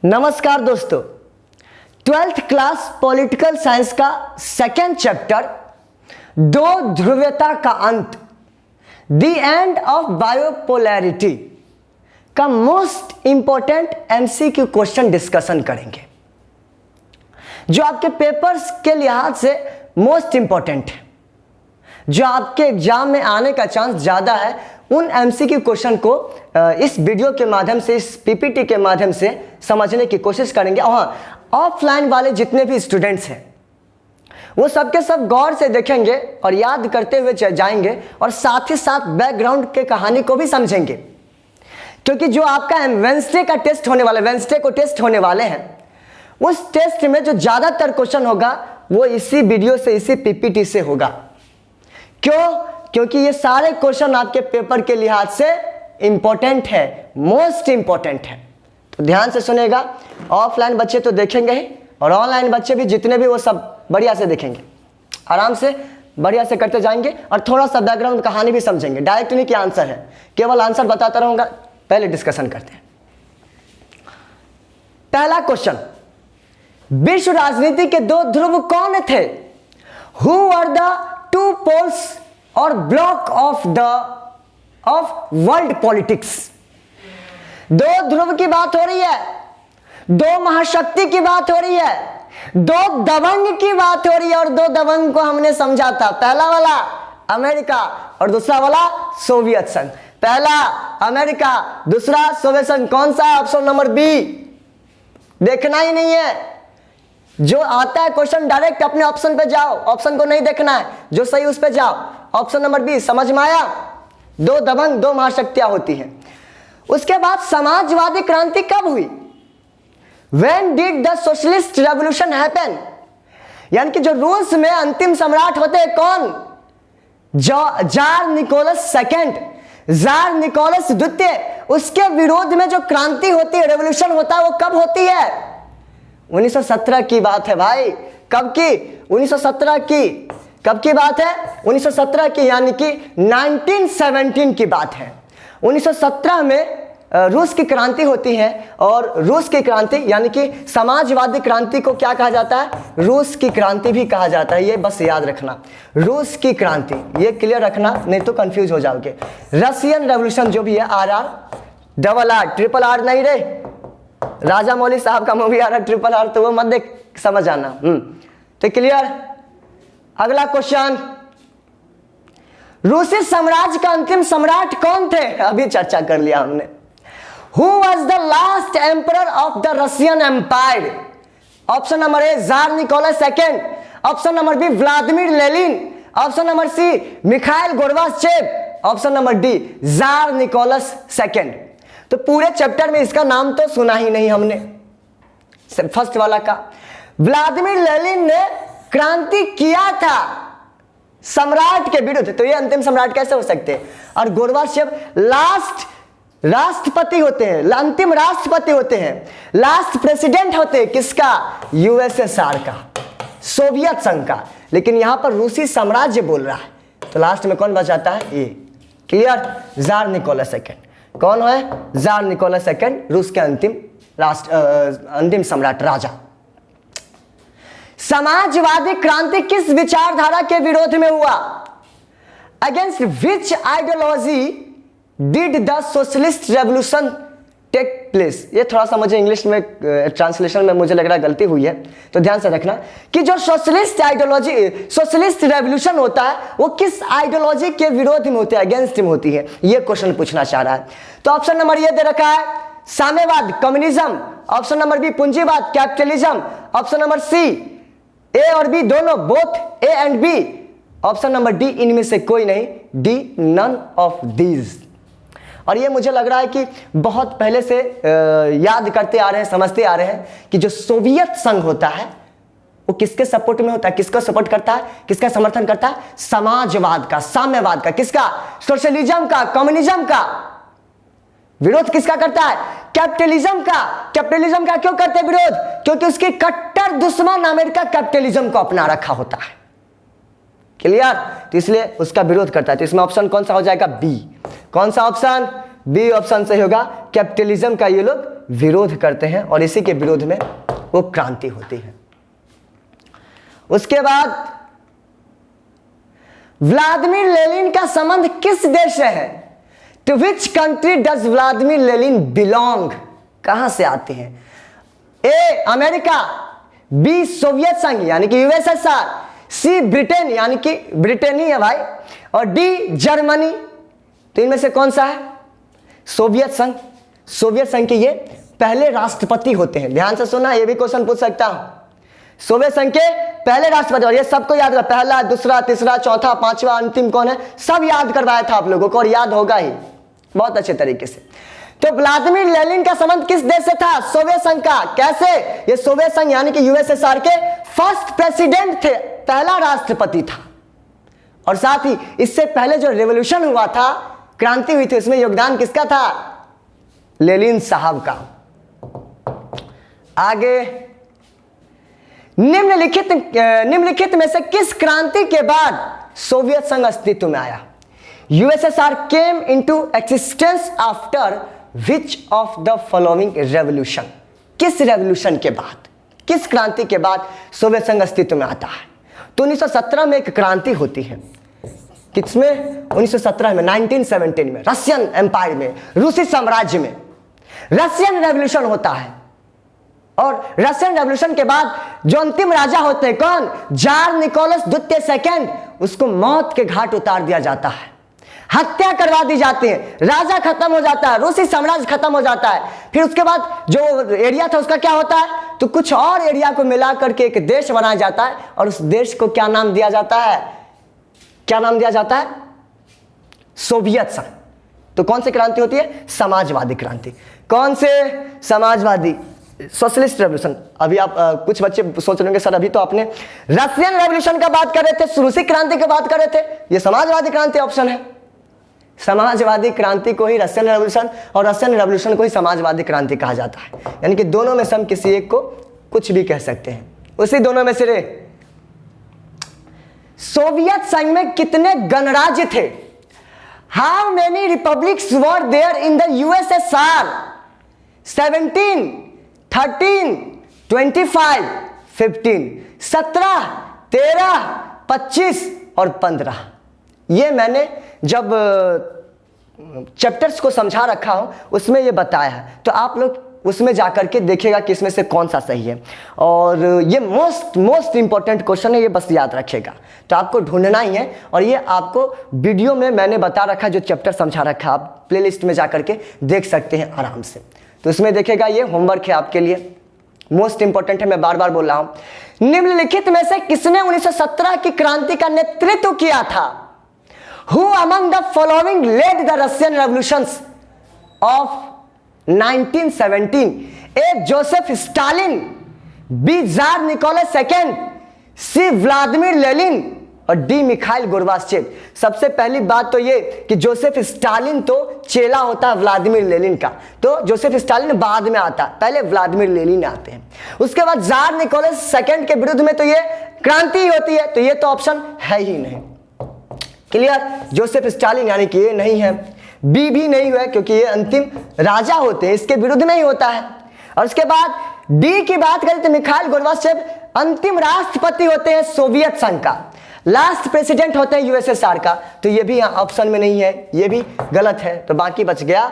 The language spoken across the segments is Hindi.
नमस्कार दोस्तों, 12th क्लास पॉलिटिकल साइंस का सेकेंड चैप्टर दो ध्रुवीयता का अंत, द एंड ऑफ बायोपोलैरिटी का most important MCQ question discussion करेंगे, जो आपके पेपर्स के लिहाज से मोस्ट इंपॉर्टेंट है, जो आपके एग्जाम में आने का चांस ज़्यादा है। उन एमसीक्यू क्वेश्चन को इस वीडियो के माध्यम से, इस पीपीटी के माध्यम से समझने की कोशिश करेंगे। और हाँ, ऑफलाइन वाले जितने भी स्टूडेंट्स हैं वो सबके सब गौर से देखेंगे और याद करते हुए जाएंगे, और साथ ही साथ बैकग्राउंड के कहानी को भी समझेंगे, क्योंकि जो आपका वेंसडे का टेस्ट होने वाला है, वेंसडे को टेस्ट होने वाले हैं, उस टेस्ट में जो ज़्यादातर क्वेश्चन होगा वो इसी वीडियो से, इसी पीपीटी से होगा। क्यों? क्योंकि ये सारे क्वेश्चन आपके पेपर के लिहाज से इंपॉर्टेंट है, मोस्ट इंपॉर्टेंट है। तो ध्यान से सुनेगा। ऑफलाइन बच्चे तो देखेंगे ही, और ऑनलाइन बच्चे भी जितने भी, वो सब बढ़िया से देखेंगे, आराम से बढ़िया से करते जाएंगे, और थोड़ा सा बैकग्राउंड कहानी भी समझेंगे। डायरेक्ट नहीं कि आंसर है, केवल आंसर बताता रहूंगा। पहले डिस्कशन करते हैं। पहला क्वेश्चन, विश्व राजनीति के दो ध्रुव कौन थे? Who are the two poles और ब्लॉक ऑफ वर्ल्ड पॉलिटिक्स? दो ध्रुव की बात हो रही है, दो महाशक्ति की बात हो रही है, दो दबंग की बात हो रही है, और दो दबंग को हमने समझा था। पहला वाला अमेरिका और दूसरा वाला सोवियत संघ। पहला अमेरिका, दूसरा सोवियत संघ। कौन सा? Option number B. देखना ही नहीं है, जो आता है क्वेश्चन डायरेक्ट अपने ऑप्शन पे जाओ, ऑप्शन को नहीं देखना है, जो सही उस पे जाओ। Option number B. समझ में आया? दो दबंग, दो महाशक्तियां होती हैं। उसके बाद समाजवादी क्रांति कब हुई? When did the socialist revolution happen? यानी कि जो रूस में अंतिम सम्राट होते हैं कौन? Tsar Nicholas second, tsar Nicholas द्वितीय। उसके विरोध में जो क्रांति होती है, रेवोल्यूशन होता है, वो कब होती है? 1917 की बात है भाई। कब की? 1917 की। कब की बात है? 1917 की, यानी कि 1917 की बात है। 1917 में रूस की क्रांति होती है, और रूस की क्रांति यानी कि समाजवादी क्रांति को क्या कहा जाता है? रूस की क्रांति भी कहा जाता है। ये बस याद रखना, रूस की क्रांति, ये क्लियर रखना, नहीं तो कंफ्यूज हो जाओगे। रशियन रेवोल्यूशन जो भी है, RR, double R, triple R नहीं रे, राजा मौली साहब का मूवी आ रहा है ट्रिपल R, तो वो मत देख, समझ आना। तो क्लियर। अगला क्वेश्चन, रूसी साम्राज्य का अंतिम सम्राट कौन थे? अभी चर्चा कर लिया हमने। Who was the last emperor of the Russian Empire? Option number A tsar Nicholas second, option number B Vladimir Lenin, option number C Mikhail Gorbachev, option number D tsar Nicholas second. तो पूरे चैप्टर में इसका नाम तो सुना ही नहीं हमने, फर्स्ट वाला का। व्लादिमीर लेनिन ने क्रांति किया था सम्राट के विरुद्ध, तो ये अंतिम सम्राट कैसे हो सकते हैं? और गोर्बाचेव लास्ट राष्ट्रपति होते हैं, अंतिम राष्ट्रपति होते हैं, लास्ट प्रेसिडेंट होते हैं। किसका? यूएसएसआर का, सोवियत संघ का। लेकिन यहां पर रूसी साम्राज्य बोल रहा है, तो लास्ट में कौन बचाता है? ये क्लियर, जार निकोलस सेकेंड। कौन है? जार निकोलस सेकेंड, रूस के अंतिम सम्राट, राजा। समाजवादी क्रांति किस विचारधारा के विरोध में हुआ? Against which ideology did the socialist revolution take place? ये थोड़ा सा मुझे इंग्लिश में ट्रांसलेशन में मुझे लग रहा है गलती हुई है, तो ध्यान से रखना कि जो सोशलिस्ट आइडियोलॉजी, सोशलिस्ट रेवोल्यूशन होता है, वो किस आइडियोलॉजी के विरोध में होते हैं, अगेंस्ट में होती है। ये क्वेश्चन पूछना चाह रहा है। तो ऑप्शन नंबर ये दे रखा है, साम्यवाद, कम्युनिज्म, ऑप्शन नंबर बी पुंजीवाद, capitalism, option number C A और बी दोनों, both A and B, option number D इनमें से कोई नहीं, डी नन ऑफ दीज। और ये मुझे लग रहा है कि बहुत पहले से याद करते आ रहे हैं, समझते आ रहे हैं कि जो सोवियत संघ होता है वो किसके सपोर्ट में होता है, किसका सपोर्ट करता है, किसका समर्थन करता है? समाजवाद का, साम्यवाद का। किसका? सोशलिज्म का, कम्युनिज्म का। विरोध किसका करता है? कैपिटलिज्म का। कैपिटलिज्म का क्यों करते हैं विरोध? क्योंकि उसकी कट्टर दुश्मन अमेरिका कैपिटलिज्म को अपना रखा होता है। क्लियर? तो इसलिए उसका विरोध करता है। तो इसमें ऑप्शन कौन सा हो जाएगा? बी। कौन सा ऑप्शन? बी ऑप्शन सही होगा। कैपिटलिज्म का ये लोग विरोध करते हैं और इसी के विरोध में वो क्रांति होती है। उसके बाद व्लादिमीर लेनिन का संबंध किस देश से है? To which country does Vladimir Lenin belong? कहां से आते हैं? ए अमेरिका, बी सोवियत संघ यानी कि यूएसएसआर, सी ब्रिटेन यानी कि ब्रिटेन ही है भाई, और डी जर्मनी। तो इनमें से कौन सा है? सोवियत संघ। सोवियत संघ के ये पहले राष्ट्रपति होते हैं। ध्यान से सुना, ये भी क्वेश्चन पूछ सकता हूं। सोवियत संघ के पहले राष्ट्रपति, और ये सबको याद रहा, पहला, दूसरा, तीसरा, चौथा, पांचवा, अंतिम कौन है, सब याद करवाया था आप लोगों को और याद होगा ही बहुत अच्छे तरीके से। तो व्लादिमीर लेनिन का संबंध किस देश से था? सोवियत संघ का। कैसे? ये सोवियत संघ यानी कि यूएसएसआर के फर्स्ट प्रेसिडेंट थे, पहला राष्ट्रपति था। और साथ ही इससे पहले जो रेवोल्यूशन हुआ था, क्रांति हुई थी, उसमें योगदान किसका था? लेनिन साहब का। आगे, निम्नलिखित में से किस क्रांति के बाद सोवियत संघ अस्तित्व में आया? USSR came into existence after which of the following revolution? किस रेवोल्यूशन के बाद, किस क्रांति के बाद सोवियत संघ अस्तित्व में आता है? तो 1917 में एक क्रांति होती है। किसमें? 1917 में, 1917 में, रशियन एम्पायर में, रूसी साम्राज्य में रशियन रेवोल्यूशन होता है। और रशियन रेवोल्यूशन के बाद जो अंतिम राजा होते हैं, कौन? जार निकोलस द्वितीय सेकंड, उसको मौत के घाट उतार दिया जाता है, हत्या करवा दी जाती है, राजा खत्म हो जाता है, रूसी साम्राज्य खत्म हो जाता है। फिर उसके बाद जो एरिया था उसका क्या होता है? तो कुछ और एरिया को मिला करके एक देश बनाया जाता है और उस देश को क्या नाम दिया जाता है? क्या नाम दिया जाता है? सोवियत संघ। तो कौन सी क्रांति होती है? समाजवादी क्रांति। कौन से? Samajwadi, socialist revolution. अभी आप कुछ बच्चे सोच रहे होंगे सर अभी तो आपने रशियन रेवोल्यूशन का बात कर रहे थे, रूसी क्रांति की बात कर रहे थे, ये समाजवादी क्रांति ऑप्शन है। समाजवादी क्रांति को ही रशियन रेवोल्यूशन और रशियन रेवोल्यूशन को ही समाजवादी क्रांति कहा जाता है। यानी कि दोनों में से हम किसी एक को कुछ भी कह सकते हैं, उसी दोनों में से रे। सोवियत संघ में कितने गणराज्य थे? How many republics were there in the USSR? 17, 13, 25, 15, 17, 13, 25 और 15। ये मैंने जब चैप्टर्स को समझा रखा हूं उसमें ये बताया है, तो आप लोग उसमें जाकर के देखिएगा कि इसमें से कौन सा सही है। और ये मोस्ट इंपॉर्टेंट क्वेश्चन है, ये बस याद रखिएगा। तो आपको ढूंढना ही है और ये आपको वीडियो में मैंने बता रखा, जो चैप्टर समझा रखा, आप प्लेलिस्ट में जाकर के देख सकते हैं आराम से। तो इसमें देखिएगा, ये होमवर्क है आपके लिए, मोस्ट इंपॉर्टेंट है, मैं बार बार बोल रहा हूं। निम्नलिखित में से किसने 1917 की क्रांति का नेतृत्व किया था? Who among the following led the Russian revolutions of 1917? A. Joseph Stalin, B. Tsar Nicholas II, C. Vladimir Lenin और डी मिखाइल गोर्बाचेव। सबसे पहली बात तो ये कि जोसेफ स्टालिन तो चेला होता है व्लादिमीर लेनिन का, तो जोसेफ स्टालिन बाद में आता है, पहले व्लादिमीर लेनिन आते हैं। उसके बाद जार निकोलस सेकंड के विरुद्ध में तो ये क्रांति होती है, तो ये तो ऑप्शन है ही नहीं। क्लियर? जोसेफ स्टालिन यानी कि ये नहीं है, बी भी नहीं हुआ क्योंकि ये अंतिम राजा होते हैं, इसके विरुद्ध में ही होता है। और उसके बाद डी की बात करें तो मिखाइल गोर्बाचेव अंतिम राष्ट्रपति होते हैं सोवियत संघ का, लास्ट प्रेसिडेंट होते हैं यूएसएसआर का, तो ये भी ऑप्शन में नहीं है, ये भी गलत है। तो बाकी बच गया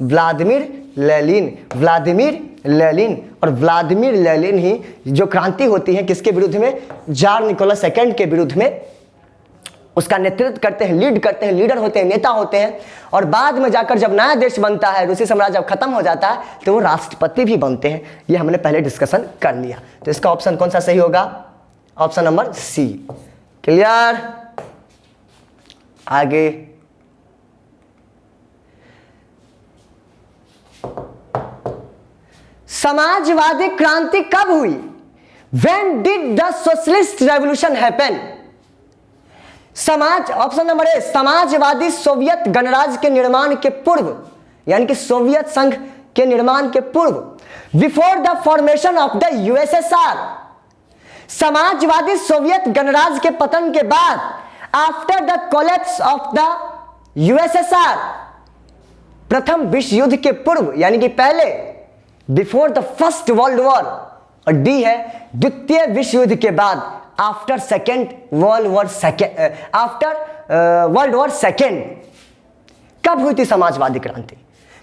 व्लादिमीर लेनिन। व्लादिमीर लेनिन, और व्लादिमीर लेनिन ही जो क्रांति होती है किसके विरुद्ध में? जार निकोलस सेकंड के विरुद्ध में उसका नेतृत्व करते हैं, लीड करते हैं, लीडर होते हैं, नेता होते हैं। और बाद में जाकर जब नया देश बनता है, रूसी साम्राज्य जब खत्म हो जाता है, तो वो राष्ट्रपति भी बनते हैं। ये हमने पहले डिस्कशन कर लिया। तो इसका ऑप्शन कौन सा सही होगा? Option number C. क्लियर? आगे समाजवादी क्रांति कब हुई? When did the socialist revolution happen? Option number A, Samajwadi Soviet गणराज्य के निर्माण के पूर्व, यानी कि सोवियत संघ के निर्माण के पूर्व, before the formation of the USSR. Samajwadi Soviet गणराज्य के पतन के बाद, after the collapse of the USSR, प्रथम विश्व युद्ध के पूर्व यानी कि पहले before the first world war, और डी है द्वितीय विश्व युद्ध के बाद, आफ्टर वर्ल्ड वॉर सेकेंड। कब हुई थी समाजवादी क्रांति?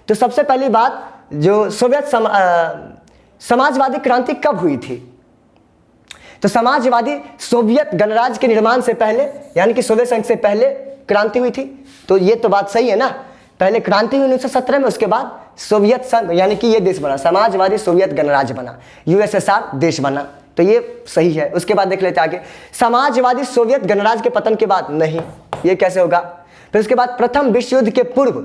तो सबसे पहली बात, जो सोवियत समाजवादी क्रांति कब हुई थी? तो समाजवादी सोवियत गणराज्य के निर्माण से पहले, यानी कि सोवियत संघ से पहले क्रांति हुई थी। तो ये तो बात सही है ना, पहले क्रांति हुई 1917 में, उसके बाद सोवियत संघ यानी कि ये देश बना, समाजवादी सोवियत गणराज्य बना, यूएसएसआर देश बना। तो ये सही है। उसके बाद देख लेते आगे, समाजवादी सोवियत गणराज्य के पतन के बाद, नहीं, ये कैसे होगा? फिर उसके बाद प्रथम विश्व युद्ध के पूर्व,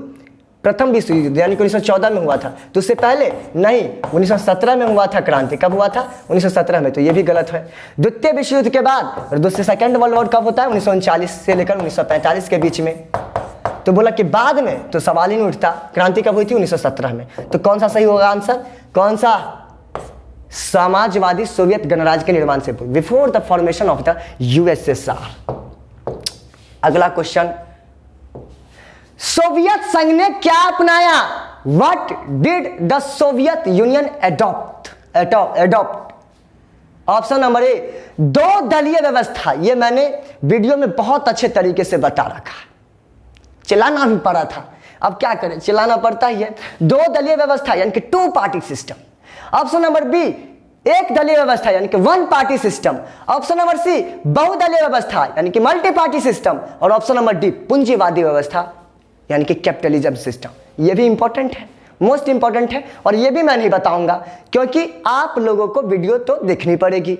प्रथम विश्व युद्ध यानी कि 1914 में हुआ था, तो उससे पहले नहीं, 1917 में हुआ था क्रांति। कब हुआ था? 1917 में, तो ये भी गलत है। द्वितीय विश्व युद्ध के बाद, और दूसरे सेकेंड वर्ल्ड वॉर कब होता है? 1939 से लेकर 1945 के बीच में। तो बोला कि बाद में, तो सवाल ही नहीं उठता। क्रांति कब हुई थी? 1917 में। तो कौन सा सही होगा आंसर? कौन सा? समाजवादी सोवियत गणराज्य के निर्माण से पूर्व, before the formation of the USSR. अगला क्वेश्चन, सोवियत संघ ने क्या अपनाया? What did the Soviet union adopt? Option number ए, दो दलीय व्यवस्था। ये मैंने वीडियो में बहुत अच्छे तरीके से बता रखा, चिल्लाना भी पड़ा था, अब क्या करें, चिल्लाना पड़ता ही है। दो दलीय व्यवस्था यानी कि 2 party system. Option number B, एक दलीय व्यवस्था यानी कि 1 party system. Option number C, बहुदलीय व्यवस्था यानी कि मल्टी पार्टी सिस्टम। और ऑप्शन नंबर डी, पूंजीवादी व्यवस्था यानी कि कैपिटलिज्म सिस्टम। ये भी इंपॉर्टेंट है, मोस्ट इंपॉर्टेंट है, और ये भी मैं नहीं बताऊंगा क्योंकि आप लोगों को वीडियो तो देखनी पड़ेगी।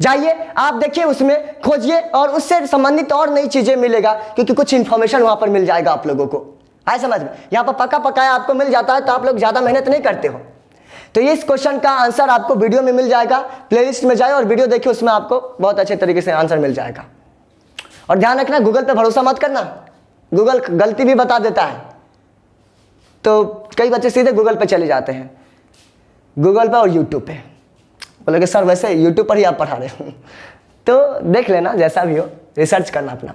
जाइए आप देखिए, उसमें खोजिए और उससे संबंधित और नई चीजें मिलेगा, क्योंकि कुछ इंफॉर्मेशन वहां पर मिल जाएगा आप लोगों को। आए समझ में? यहाँ पर पका पकाया आपको मिल जाता है, तो आप लोग ज्यादा मेहनत नहीं करते हो। तो इस क्वेश्चन का आंसर आपको वीडियो में मिल जाएगा, प्लेलिस्ट में जाए और वीडियो देखिए, उसमें आपको बहुत अच्छे तरीके से आंसर मिल जाएगा। और ध्यान रखना, गूगल पे भरोसा मत करना, गूगल गलती भी बता देता है। तो कई बच्चे सीधे गूगल पे चले जाते हैं, गूगल पे और यूट्यूब पे, बोले कि सर वैसे यूट्यूब पर ही आप पढ़ा रहे हो। तो देख लेना, जैसा भी हो रिसर्च करना अपना।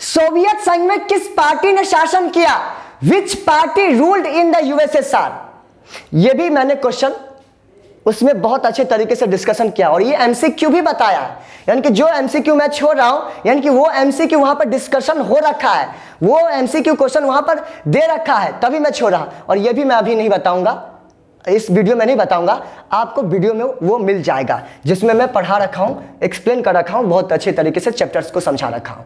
सोवियत संघ में किस पार्टी ने शासन किया? विच party ruled in the USSR? ये भी मैंने क्वेश्चन उसमें बहुत अच्छे तरीके से डिस्कशन किया, और ये एमसीक्यू भी बताया है, यानी कि जो एमसीक्यू मैं छोड़ रहा हूं, यानी कि वो एमसीक्यू वहां पर डिस्कशन हो रखा है, वो एमसीक्यू क्वेश्चन वहां पर दे रखा है, तभी मैं छोड़ रहा। और ये भी मैं अभी नहीं बताऊंगा, इस वीडियो में नहीं बताऊंगा, आपको वीडियो में वो मिल जाएगा, जिसमें मैं पढ़ा रखा हूं, एक्सप्लेन कर रखा हूं, बहुत अच्छे तरीके से चैप्टर्स को समझा रखा हूं।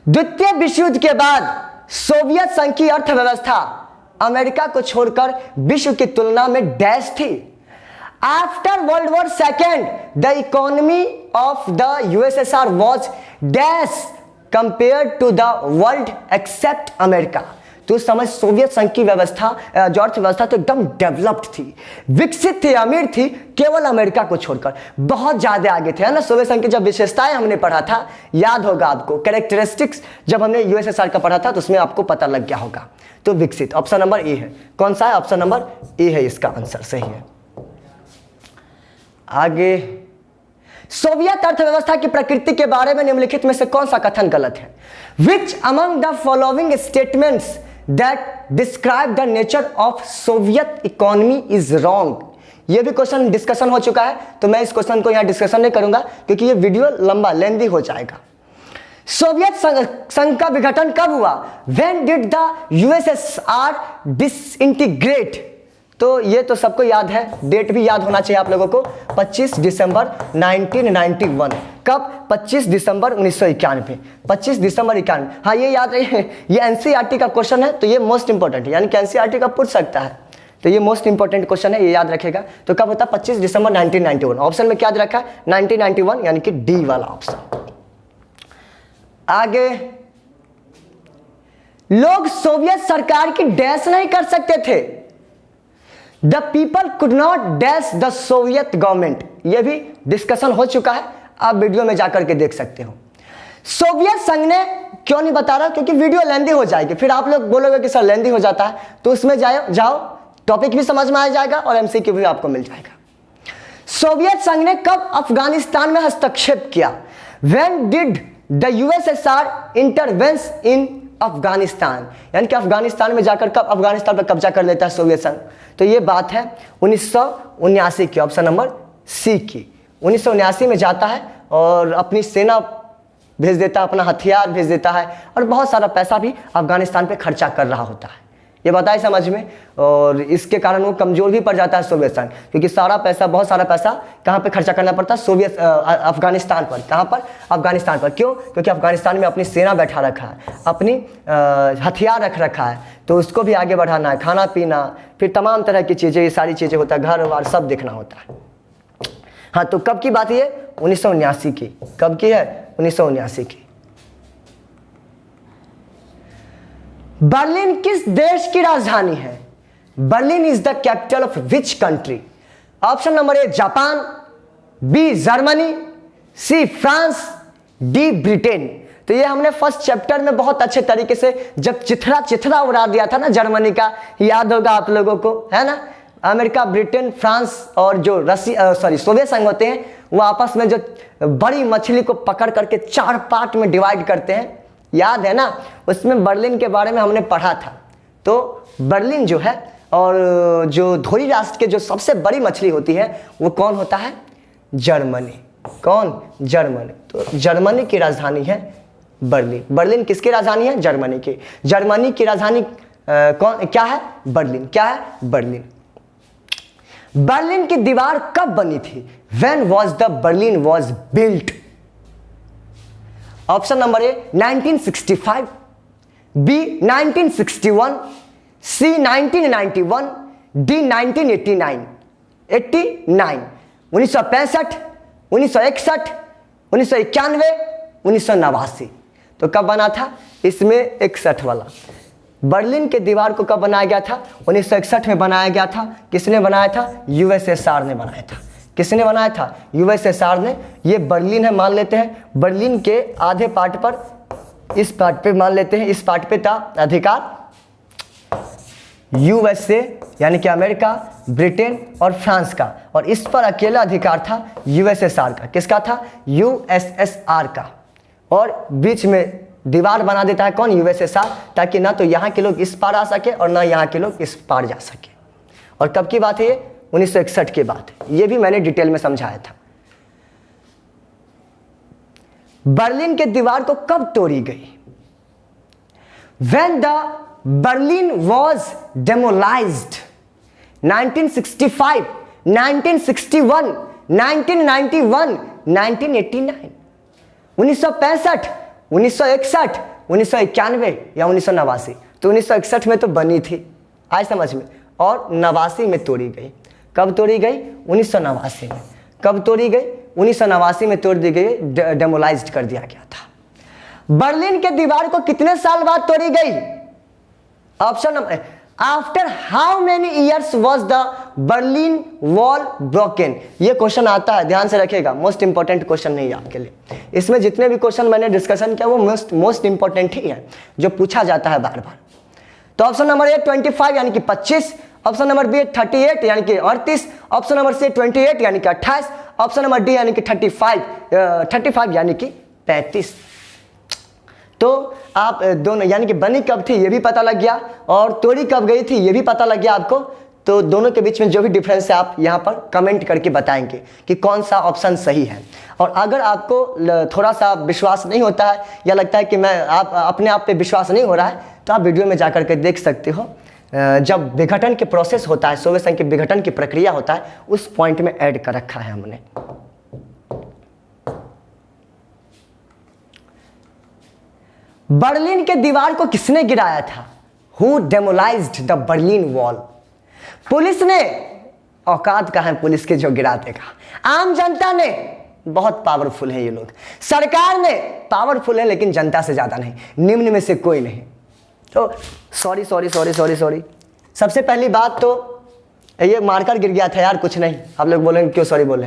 द्वितीय विश्व युद्ध के बाद सोवियत संघ की अर्थव्यवस्था अमेरिका को छोड़कर विश्व की तुलना में डैश थी। After World War second, the economy of the USSR was dash compare to the world except America. तो समझ, सोवियत संघ की व्यवस्था, जो अर्थव्यवस्था तो एकदम डेवलप्ड थी, विकसित थी, अमीर थी, केवल अमेरिका को छोड़कर बहुत ज्यादा आगे थे, है ना। सोवियत संघ की जब विशेषताएं हमने पढ़ा था, याद होगा आपको, कैरेक्टरिस्टिक्स जब हमने यूएसएसआर का पढ़ा था, तो उसमें आपको पता लग गया होगा। तो विकसित, ऑप्शन नंबर ए है। कौन सा है? ऑप्शन नंबर ए है, इसका आंसर सही है। आगे, सोवियत अर्थव्यवस्था की प्रकृति के बारे में निम्नलिखित में से कौन सा कथन गलत है? Which among the following statements that describe the nature of Soviet economy is wrong? ये भी क्वेश्चन डिस्कशन हो चुका है, तो मैं इस क्वेश्चन को यहां डिस्कशन नहीं करूंगा क्योंकि ये वीडियो लंबा लेंदी हो जाएगा। सोवियत संघ का विघटन कब हुआ? When did the USSR disintegrate? तो ये तो सबको याद है, डेट भी याद होना चाहिए आप लोगों को, 25 दिसंबर 1991। कब? 25 दिसंबर 1991, 25 दिसंबर 91। हाँ, ये याद रहे, ये एनसीईआरटी का क्वेश्चन है, तो ये मोस्ट इंपॉर्टेंट है, यानी कि एनसीईआरटी का पूछ सकता है, तो ये मोस्ट इंपॉर्टेंट क्वेश्चन है, ये याद रखेगा। तो कब होता? 25 दिसंबर 1991। ऑप्शन में क्या याद रखा है? 1991, यानी कि डी वाला ऑप्शन। आगे, लोग सोवियत सरकार की डैश नहीं कर सकते थे। The people could not dash the Soviet government. यह भी डिस्कशन हो चुका है, आप वीडियो में जाकर के देख सकते हो। सोवियत संघ ने, क्यों नहीं बता रहा, क्योंकि वीडियो लेंदी हो जाएगी, फिर आप लोग बोलोगे कि सर लेंदी हो जाता है, तो उसमें जाओ, टॉपिक भी समझ में आ जाएगा और एमसीक्यू भी आपको मिल जाएगा। सोवियत संघ ने कब अफगानिस्तान में हस्तक्षेप किया? When did the USSR intervenes in Afghanistan, यानी कि अफगानिस्तान में जाकर कब अफगानिस्तान पर कब्जा कर लेता है सोवियत संघ। तो ये बात है 1979 की, ऑप्शन नंबर सी की। 1979 में जाता है और अपनी सेना भेज देता है, अपना हथियार भेज देता है और बहुत सारा पैसा भी अफगानिस्तान पे खर्चा कर रहा होता है, ये बताए समझ में। और इसके कारण वो कमज़ोर भी पड़ जाता है सोवियत संघ, क्योंकि सारा पैसा, बहुत सारा पैसा कहाँ पे खर्चा करना पड़ता है, अफगानिस्तान पर। कहाँ पर? अफगानिस्तान पर। क्यों? क्योंकि अफगानिस्तान में अपनी सेना बैठा रखा है, अपनी हथियार रख रखा है, तो उसको भी आगे बढ़ाना है, खाना पीना, फिर तमाम तरह की चीज़ें, ये सारी चीज़ें होता है, घर वार सब देखना होता है। हाँ, तो कब की बात है? 1979 की। कब की है? 1979 की। बर्लिन किस देश की राजधानी है? Berlin is the capital of which country? Option number A Japan, B Germany, C France, D Britain. तो ये हमने फर्स्ट चैप्टर में बहुत अच्छे तरीके से जब चिथड़ा उड़ा दिया था ना जर्मनी का, याद होगा आप लोगों को, है ना। अमेरिका, ब्रिटेन, फ्रांस और जो सोवियत संघ होते हैं, वो आपस में जो बड़ी मछली को पकड़ करके 4 पार्ट में डिवाइड करते हैं, याद है ना। उसमें बर्लिन के बारे में हमने पढ़ा था। तो बर्लिन जो है, और जो धोरी राष्ट्र के जो सबसे बड़ी मछली होती है वो कौन होता है? जर्मनी। कौन? जर्मनी। तो जर्मनी की राजधानी है बर्लिन। बर्लिन किसकी राजधानी है? जर्मनी की। जर्मनी की राजधानी कौन, क्या है? बर्लिन। क्या है? बर्लिन। बर्लिन की दीवार कब बनी थी? When was the Berlin was built? Option number A 1965, B 1961, C 1991, D 1989। 1965, 1961, 1991, 1989। तो कब बना था? इसमें 61 वाला। बर्लिन के दीवार को कब बनाया गया था? 1961 में बनाया गया था। किसने बनाया था? यूएसएसआर ने बनाया था। किसने बनाया था? यूएसएसआर ने। ये बर्लिन है मान लेते हैं। बर्लिन के आधे पार्ट पर, इस पार्ट पे मान लेते हैं, इस पार्ट पे था अधिकार यूएसए यानी कि अमेरिका, ब्रिटेन और फ्रांस का, और इस पर अकेला अधिकार था यूएसएसआर का। किसका था? यूएसएसआर का। और बीच में दीवार बना देता है कौन? यूएसएसआर, ताकि ना तो यहाँ के लोग इस पार आ सके और ना यहाँ के लोग इस पार जा सके। और कब की बात है ये? 1961 की बात है। ये भी मैंने डिटेल में समझाया था। बर्लिन के दीवार को कब तोड़ी गई? When the Berlin was demolished, 1965, 1961, 1991, 1989। 1965, 1961, 1991 या 1989। तो 1961 में तो बनी थी, आज समझ में, और 89 में तोड़ी गई। कब तोड़ी गई? 1989 में। कब तोड़ी गई? 1989 में तोड़ दी गई, डेमोलाइज्ड कर दिया गया था। बर्लिन के दीवार को कितने साल बाद तोड़ी गई? Option number, after how many years was the Berlin wall broken? ये क्वेश्चन आता है, ध्यान से रखिएगा, मोस्ट इंपॉर्टेंट क्वेश्चन नहीं है आपके लिए। इसमें जितने भी क्वेश्चन मैंने डिस्कशन किया वो मोस्ट इंपॉर्टेंट ही है, जो पूछा जाता है बार बार। तो ऑप्शन नंबर ए 25 यानी कि 25, ऑप्शन नंबर बी 38 यानी कि 38, ऑप्शन नंबर सी 28 यानी कि 28, ऑप्शन नंबर डी यानी कि 35 यानी कि 35। तो आप दोनों, यानी कि बनी कब थी ये भी पता लग गया, और तोड़ी कब गई थी ये भी पता लग गया आपको। तो दोनों के बीच में जो भी डिफरेंस है आप यहाँ पर कमेंट करके बताएंगे कि कौन सा ऑप्शन सही है। और अगर आपको थोड़ा सा विश्वास नहीं होता है या लगता है कि आप अपने आप पे विश्वास नहीं हो रहा है, तो आप वीडियो में जाकर के देख सकते हो। जब विघटन के प्रोसेस होता है, सोवियत संघ के विघटन की प्रक्रिया होता है, उस पॉइंट में ऐड कर रखा है हमने। बर्लिन के दीवार को किसने गिराया था? Who demolished the Berlin Wall? Police ने। औकात कहाँ है पुलिस के जो गिरा देगा? आम जनता ने। बहुत पावरफुल है ये लोग। सरकार ने पावरफुल है लेकिन जनता से ज्यादा नहीं, निम्न में से कोई नहीं। तो सॉरी। सबसे पहली बात तो ये मारकर गिर गया था यार, कुछ नहीं। आप लोग बोलेंगे क्यों सॉरी बोले?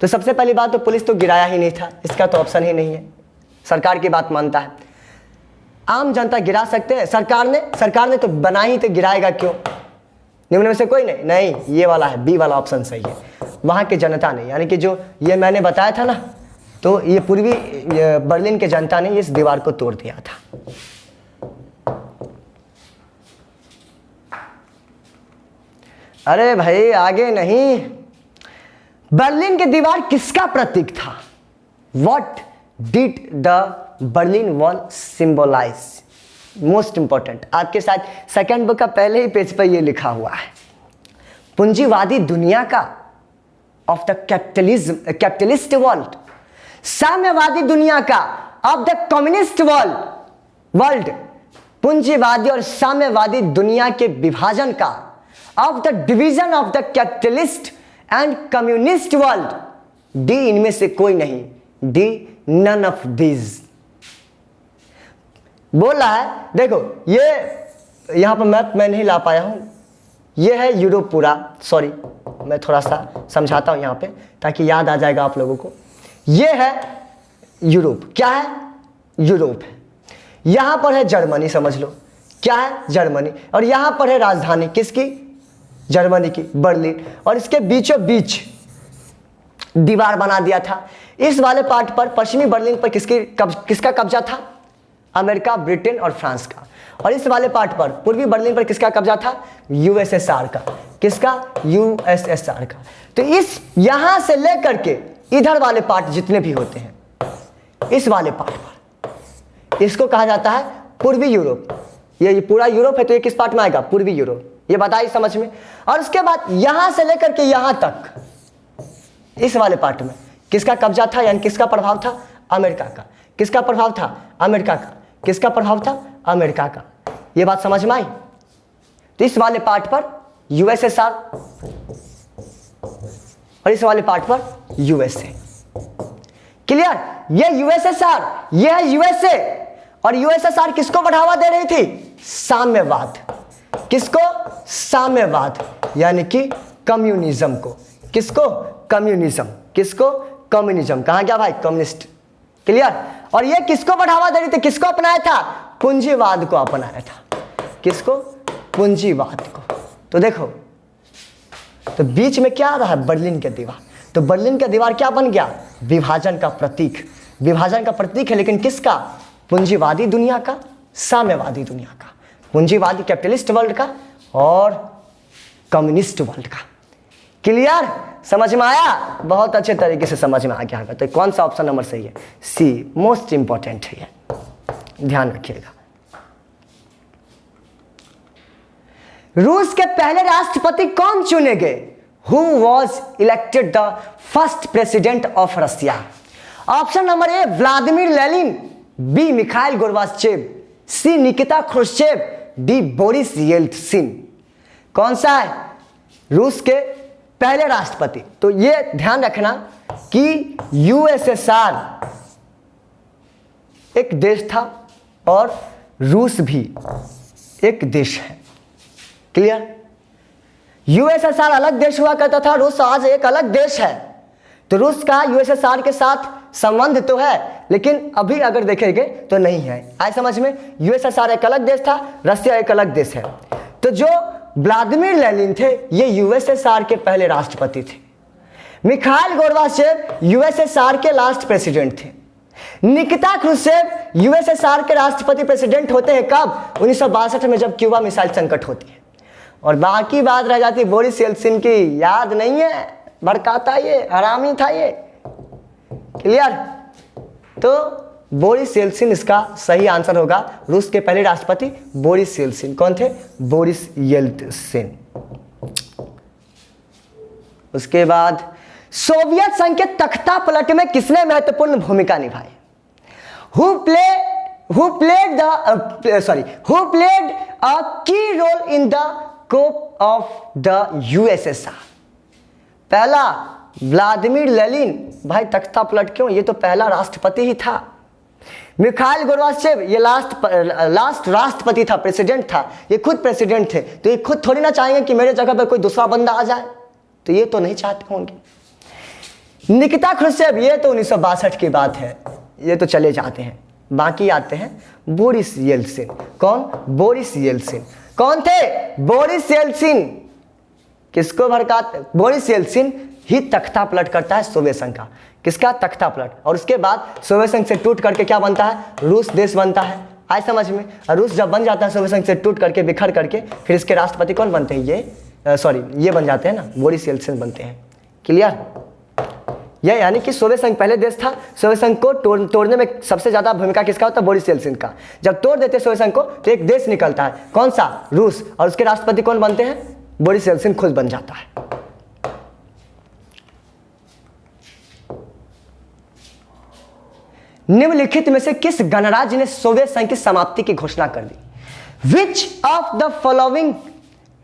तो सबसे पहली बात तो पुलिस तो गिराया ही नहीं था, इसका तो ऑप्शन ही नहीं है। सरकार की बात मानता है, आम जनता गिरा सकते हैं। सरकार ने तो बना ही, तो गिराएगा क्यों? निम्न में से कोई नहीं, ये वाला है, बी वाला ऑप्शन सही है। वहाँ की जनता ने, यानी कि जो ये मैंने बताया था ना, तो ये पूर्वी बर्लिन के जनता ने इस दीवार को तोड़ दिया था। अरे भाई आगे नहीं। बर्लिन की दीवार किसका प्रतीक था? What did the Berlin Wall symbolize? Most important, आपके साथ सेकेंड बुक का पहले ही पेज पर यह लिखा हुआ है। पूंजीवादी दुनिया का, ऑफ द कैपिटलिस्ट वर्ल्ड, साम्यवादी दुनिया का, ऑफ द कम्युनिस्ट वर्ल्ड, पूंजीवादी और साम्यवादी दुनिया के विभाजन का, of the division of the capitalist and communist world. D इनमें से कोई नहीं, डी नन ऑफ दीज। बोल रहा है, देखो ये यहां पर मैप मैं नहीं ला पाया हूं, ये है यूरोप पूरा, सॉरी मैं थोड़ा सा समझाता हूं यहां पे ताकि याद आ जाएगा आप लोगों को। ये है यूरोप, क्या है? यूरोप है। यहां पर है जर्मनी, समझ लो क्या है? जर्मनी। और यहां पर है राजधानी किसकी? जर्मनी की, बर्लिन। और इसके बीचों बीच दीवार बना दिया था। इस वाले पार्ट पर, पश्चिमी बर्लिन पर किसका कब्जा था? अमेरिका, ब्रिटेन और फ्रांस का। और इस वाले पार्ट पर, पूर्वी बर्लिन पर किसका कब्जा था? यूएसएसआर का। किसका? यूएसएसआर का। तो इस यहां से लेकर के इधर वाले पार्ट जितने भी होते हैं, इस वाले पार्ट पर, इसको कहा जाता है पूर्वी यूरोप। ये पूरा यूरोप है तो ये किस पार्ट में आएगा? पूर्वी यूरोप। ये बताइए समझ में। और उसके बाद यहां से लेकर के यहां तक, इस वाले पार्ट में किसका कब्जा था, यानी किसका प्रभाव था? अमेरिका का। किसका प्रभाव था? अमेरिका का। किसका प्रभाव था? अमेरिका का। ये बात समझ में आई? तो इस वाले पार्ट पर यूएसएसआर और इस वाले पार्ट पर यूएसए। क्लियर? ये यूएसएसआर, ये है यूएसए। और यूएसएसआर किसको बढ़ावा दे रही थी? साम्यवाद। किसको? साम्यवाद, यानी कि कम्युनिज्म को। किसको? कम्युनिज्म। किसको? कम्युनिज्म। कहां गया भाई? कम्युनिस्ट। क्लियर? और ये किसको बढ़ावा दे रही थी? किसको अपनाया था? पूंजीवाद को अपनाया था। किसको? पूंजीवाद को। तो देखो, तो बीच में क्या आ रहा है? बर्लिन की दीवार। तो बर्लिन की दीवार क्या बन गया? विभाजन का प्रतीक। विभाजन का प्रतीक है, लेकिन किसका? पूंजीवादी दुनिया का, साम्यवादी दुनिया का। पूंजीवादी कैपिटलिस्ट वर्ल्ड का और कम्युनिस्ट वर्ल्ड का। क्लियर? समझ में आया? बहुत अच्छे तरीके से समझ में आ गया होगा। तो कौन सा ऑप्शन नंबर सही है? सी, मोस्ट इंपॉर्टेंट है, ध्यान रखिएगा। रूस के पहले राष्ट्रपति कौन चुने गए? Who was elected the first president of Russia? Option number A Vladimir Lenin, B Mikhail Gorbachev, C Nikita Khrushchev, D Boris Yeltsin. कौन सा है रूस के पहले राष्ट्रपति? तो ये ध्यान रखना कि यूएसएसआर एक देश था और रूस भी एक देश है। क्लियर? यूएसएसआर अलग देश हुआ करता था, रूस आज एक अलग देश है। तो रूस का यूएसएसआर के साथ संबंध तो है, लेकिन अभी अगर देखेंगे तो नहीं है। आए समझ में? यूएसएसआर एक अलग देश था, रशिया एक अलग देश है। तो जो व्लादिमीर लेनिन थे, ये यूएसएसआर के पहले राष्ट्रपति थे। मिखाइल गोर्बाचेव यूएसएसआर के लास्ट प्रेसिडेंट थे। निकिता क्रुश्चेव यूएसएसआर के राष्ट्रपति प्रेसिडेंट होते हैं कब? 1962 में, जब क्यूबा मिसाइल संकट होती है। और बाकी बात रह जाती बोरिस येल्त्सिन की, याद नहीं है, भड़काता ये, हरामी था ये। क्लियर? तो बोरिस येल्त्सिन इसका सही आंसर होगा। रूस के पहले राष्ट्रपति बोरिस येल्त्सिन। कौन थे? Boris Yeltsin. उसके बाद सोवियत संघ के तख्ता पलट में किसने महत्वपूर्ण भूमिका निभाई? Who played a key role in the coup of the USSR? पहला व्लादिमीर लेनिन। भाई तख्ता पलट क्यों? ये तो पहला राष्ट्रपति ही था। मिखाइल गोर्बाचेव ये लास्ट राष्ट्रपति था, प्रेसिडेंट था। ये खुद प्रेसिडेंट थे, तो ये खुद थोड़ी ना चाहेंगे कि मेरे जगह पर कोई दूसरा बंदा आ जाए। तो ये तो नहीं चाहते होंगे। निकिता क्रुश्चेव, ये तो 1962 की बात है, ये तो चले जाते हैं। बाकी आते हैं बोरिस येल्त्सिन। कौन? Boris Yeltsin. कौन थे? Boris Yeltsin. किसको भड़काते? बोरिस येल्त्सिन ही तख्ता पलट करता है सोवियत संघ का। किसका? तख्ता पलट। और उसके बाद सोवियत संघ से टूट करके क्या बनता है? रूस देश बनता है। आए समझ में? और रूस जब बन जाता है सोवियत संघ से टूट करके, बिखर करके, फिर इसके राष्ट्रपति कौन बनते हैं? ये सॉरी ये बन जाते हैं ना, बोरिस येल्सिन बनते हैं। क्लियर? यह यानी कि सोवियत संघ पहले देश था, सोवियत संघ को तोड़ने में सबसे ज्यादा भूमिका किसका होता है? बोरिस येल्सिन का। जब तोड़ देते सोवियत संघ को तो एक देश निकलता है, कौन सा? रूस, और उसके राष्ट्रपति कौन बनते हैं? बोरिस येल्सिन खुद बन जाता है। निम्नलिखित में से किस गणराज्य ने सोवियत संघ की समाप्ति की घोषणा कर दी? Which of the following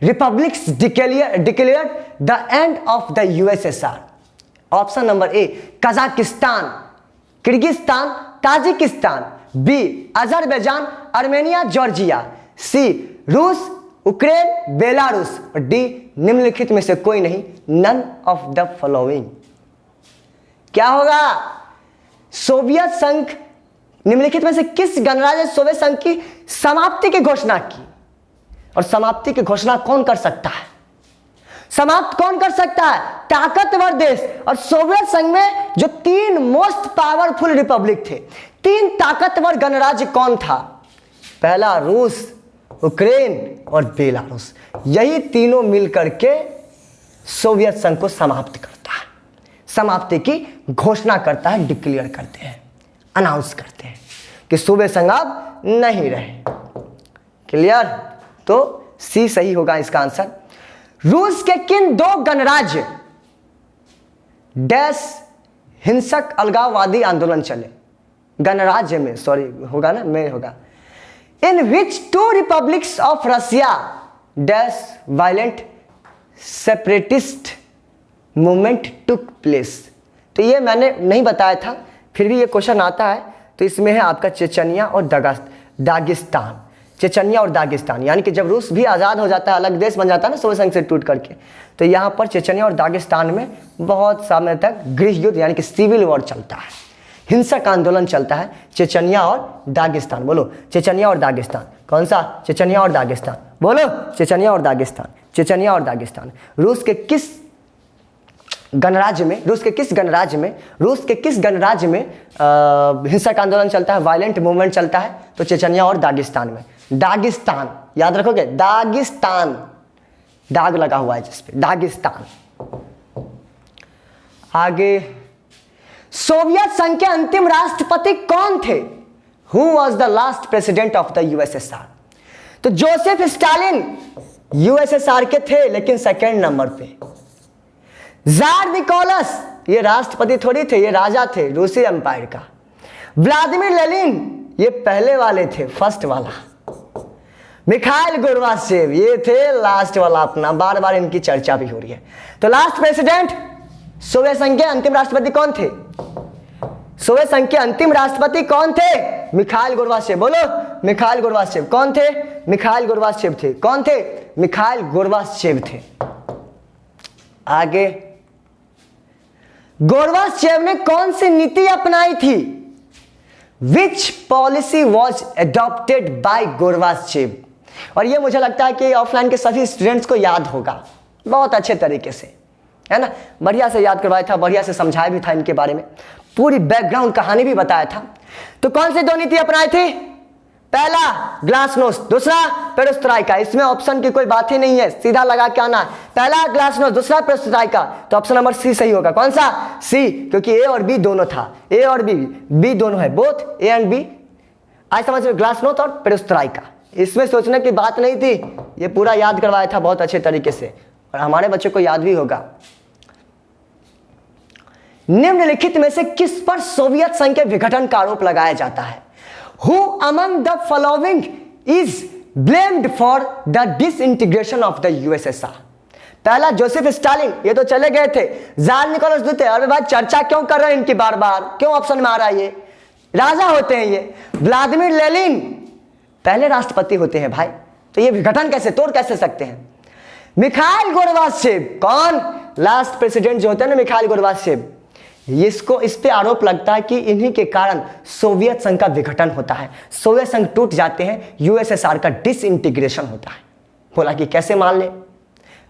republics declared the end of the USSR? Option number A Kazakhstan, Kyrgyzstan, Tajikistan, B Azerbaijan, Armenia, Georgia, C रूस, यूक्रेन, बेलारूस, और डी निम्नलिखित में से कोई नहीं, नन ऑफ द फॉलोइंग। क्या होगा? सोवियत संघ, निम्नलिखित में से किस गणराज्य ने सोवियत संघ की समाप्ति की घोषणा की? और समाप्ति की घोषणा कौन कर सकता है? समाप्त कौन कर सकता है? ताकतवर देश। और सोवियत संघ में जो 3 मोस्ट पावरफुल रिपब्लिक थे, 3 ताकतवर गणराज्य कौन था? पहला रूस, यूक्रेन और बेलारूस। यही तीनों मिलकर के सोवियत संघ को समाप्त करता है, समाप्ति की घोषणा करता है, डिक्लेयर करते हैं, अनाउंस करते हैं कि सोवियत संघ अब नहीं रहे। क्लियर? तो सी सही होगा इसका आंसर। रूस के किन 2 गणराज्य डैश हिंसक अलगाववादी आंदोलन चले? गणराज्य में, सॉरी होगा ना, में होगा। इन विच 2 republics of Russia dash violent separatist movement took place? तो ये मैंने नहीं बताया था, फिर भी ये क्वेश्चन आता है। तो इसमें है आपका चेचनिया और दागिस्तान। चेचनिया और दागिस्तान, यानी कि जब रूस भी आज़ाद हो जाता है, अलग देश बन जाता है ना सोवियत संघ से टूट करके, तो यहाँ पर चेचनिया और दागिस्तान में बहुत समय तक गृह युद्ध यानी कि सिविल वॉर चलता है, हिंसक आंदोलन चलता है। चेचनिया और दागिस्तान, बोलो चेचनिया और दागिस्तान। कौन सा? चेचनिया और दागिस्तान, बोलो चेचनिया और दागिस्तान, चेचनिया और दागिस्तान। रूस के किस गणराज्य में, रूस के किस गणराज्य में हिंसक आंदोलन चलता है, वायलेंट मूवमेंट चलता है? तो चेचनिया और दागिस्तान में। दागिस्तान याद रखोगे, दागिस्तान, दाग लगा हुआ है जिसपे, दागिस्तान। आगे, सोवियत संघ के अंतिम राष्ट्रपति कौन थे? Who was the last president of the USSR? तो जोसेफ स्टालिन यूएसएसआर के थे, लेकिन सेकेंड नंबर पे। जार निकोलस, ये राष्ट्रपति थोड़ी थे, ये राजा थे रूसी एम्पायर का। व्लादिमीर लेनिन, ये पहले वाले थे, फर्स्ट वाला। मिखाइल गोर्बाचेव, ये थे लास्ट वाला अपना, बार बार इनकी चर्चा भी हो रही है। तो लास्ट प्रेसिडेंट सोवियत संघ के अंतिम राष्ट्रपति कौन थे? सोवियत संघ के अंतिम राष्ट्रपति कौन थे? मिखाइल गोर्बाचेव, बोलो मिखाइल गोर्बाचेव। कौन थे? मिखाइल गोर्बाचेव थे। कौन थे? मिखाइल गोर्बाचेव थे। आगे, गोर्बाचेव ने कौन सी नीति अपनाई थी? विच policy was adopted by Gorbachev? और ये मुझे लगता है कि ऑफलाइन के सभी स्टूडेंट्स को याद होगा बहुत अच्छे तरीके से, है ना। बढ़िया से याद करवाया था, बढ़िया से समझाया भी था इनके बारे में, पूरी बैकग्राउंड कहानी भी बताया था। तो कौन सी 2 नीति अपनाई थी? पहला ग्लासनोस्ट, दूसरा पेरेस्ट्राइका। इसमें ऑप्शन की कोई बात ही नहीं है, सीधा लगा के आना। पहला ग्लासनोस्ट, दूसरा पेरेस्ट्राइका। तो ऑप्शन नंबर सी सही होगा। कौन सा? सी, क्योंकि ए और बी दोनों था, ए और बी दोनों है, बोथ ए एंड बी। आज समझ में, ग्लासनोस्ट और पेरेस्ट्राइका, इसमें सोचने की बात नहीं थी, ये पूरा याद करवाया था बहुत अच्छे तरीके से, और हमारे बच्चों को याद भी होगा। निम्नलिखित में से किस पर सोवियत संघ के विघटन का आरोप लगाया जाता है? Who among the following is blamed for the disintegration of the USSR? पहला जोसेफ स्टालिन, ये तो चले गए थे। जार निकोलस द्वितीय, अरे भाई चर्चा क्यों कर रहे हैं इनकी बार बार, क्यों ऑप्शन में आ रहा है? ये राजा होते हैं ये। व्लादिमीर लेनिन पहले राष्ट्रपति होते हैं भाई, तो ये विघटन कैसे, तोड़ कैसे सकते हैं? मिखाइल गोर्बाचेव, कौन? लास्ट प्रेसिडेंट जो होते हैं ना, मिखाइल गोर्बाचेव। इसको इस पे आरोप लगता है कि इन्हीं के कारण सोवियत संघ का विघटन होता है, सोवियत संघ टूट जाते हैं, यूएसएसआर का डिसइंटीग्रेशन होता है। बोला कि कैसे मान ले?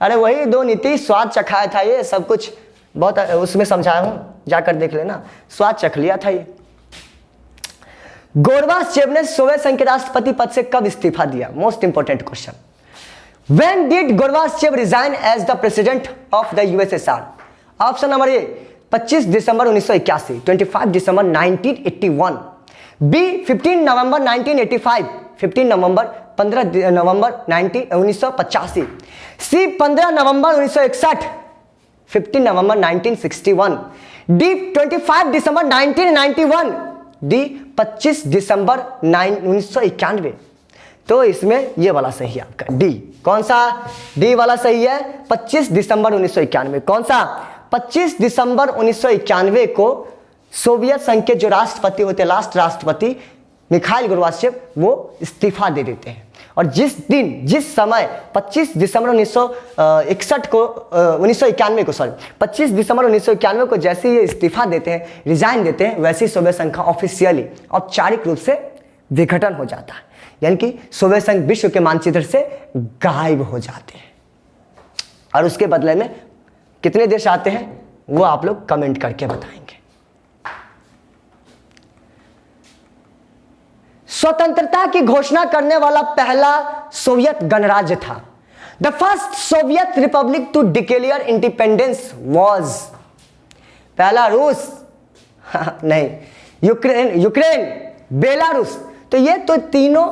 अरे वही 2 नीति, स्वाद चखाया था, ये सब कुछ बहुत उसमें समझाया हूं, जाकर देख लेना, स्वाद चख लिया था ये। गोर्बाचेव ने सोवियत संघ के राष्ट्रपति पद से कब इस्तीफा दिया? Most important question. When did Gorbachev resign as the president of the USSR? Option number A 25 December 1981, 25 December 1981, B 15 November 1985, 15 November 15 November 1985, C 15 November 1961, 15 November 1961, D 25 December 1991, D 25 December 1991। तो इसमें ये वाला सही है आपका डी। कौन सा? डी वाला सही है, 25 दिसंबर 1991। कौन सा? 25 दिसंबर 1991 को सोवियत संघ के जो राष्ट्रपति होते, लास्ट राष्ट्रपति मिखाइल गोर्बाचेव, वो इस्तीफा दे देते हैं। और जिस समय 25 दिसंबर 1991 को 25 दिसंबर 1991 को जैसे ये इस्तीफा देते हैं, रिजाइन देते हैं, वैसे ही सोवियत संघ का ऑफिशियली औपचारिक रूप से विघटन हो जाता है। यानी कि सोवियत संघ विश्व के मानचित्र से गायब हो जाते हैं। और उसके बदले में कितने देश आते हैं वो आप लोग कमेंट करके बताएंगे। स्वतंत्रता की घोषणा करने वाला पहला सोवियत गणराज्य था। The first Soviet republic to declare independence was, पहला रूस नहीं, यूक्रेन, बेलारूस। तो ये तो तीनों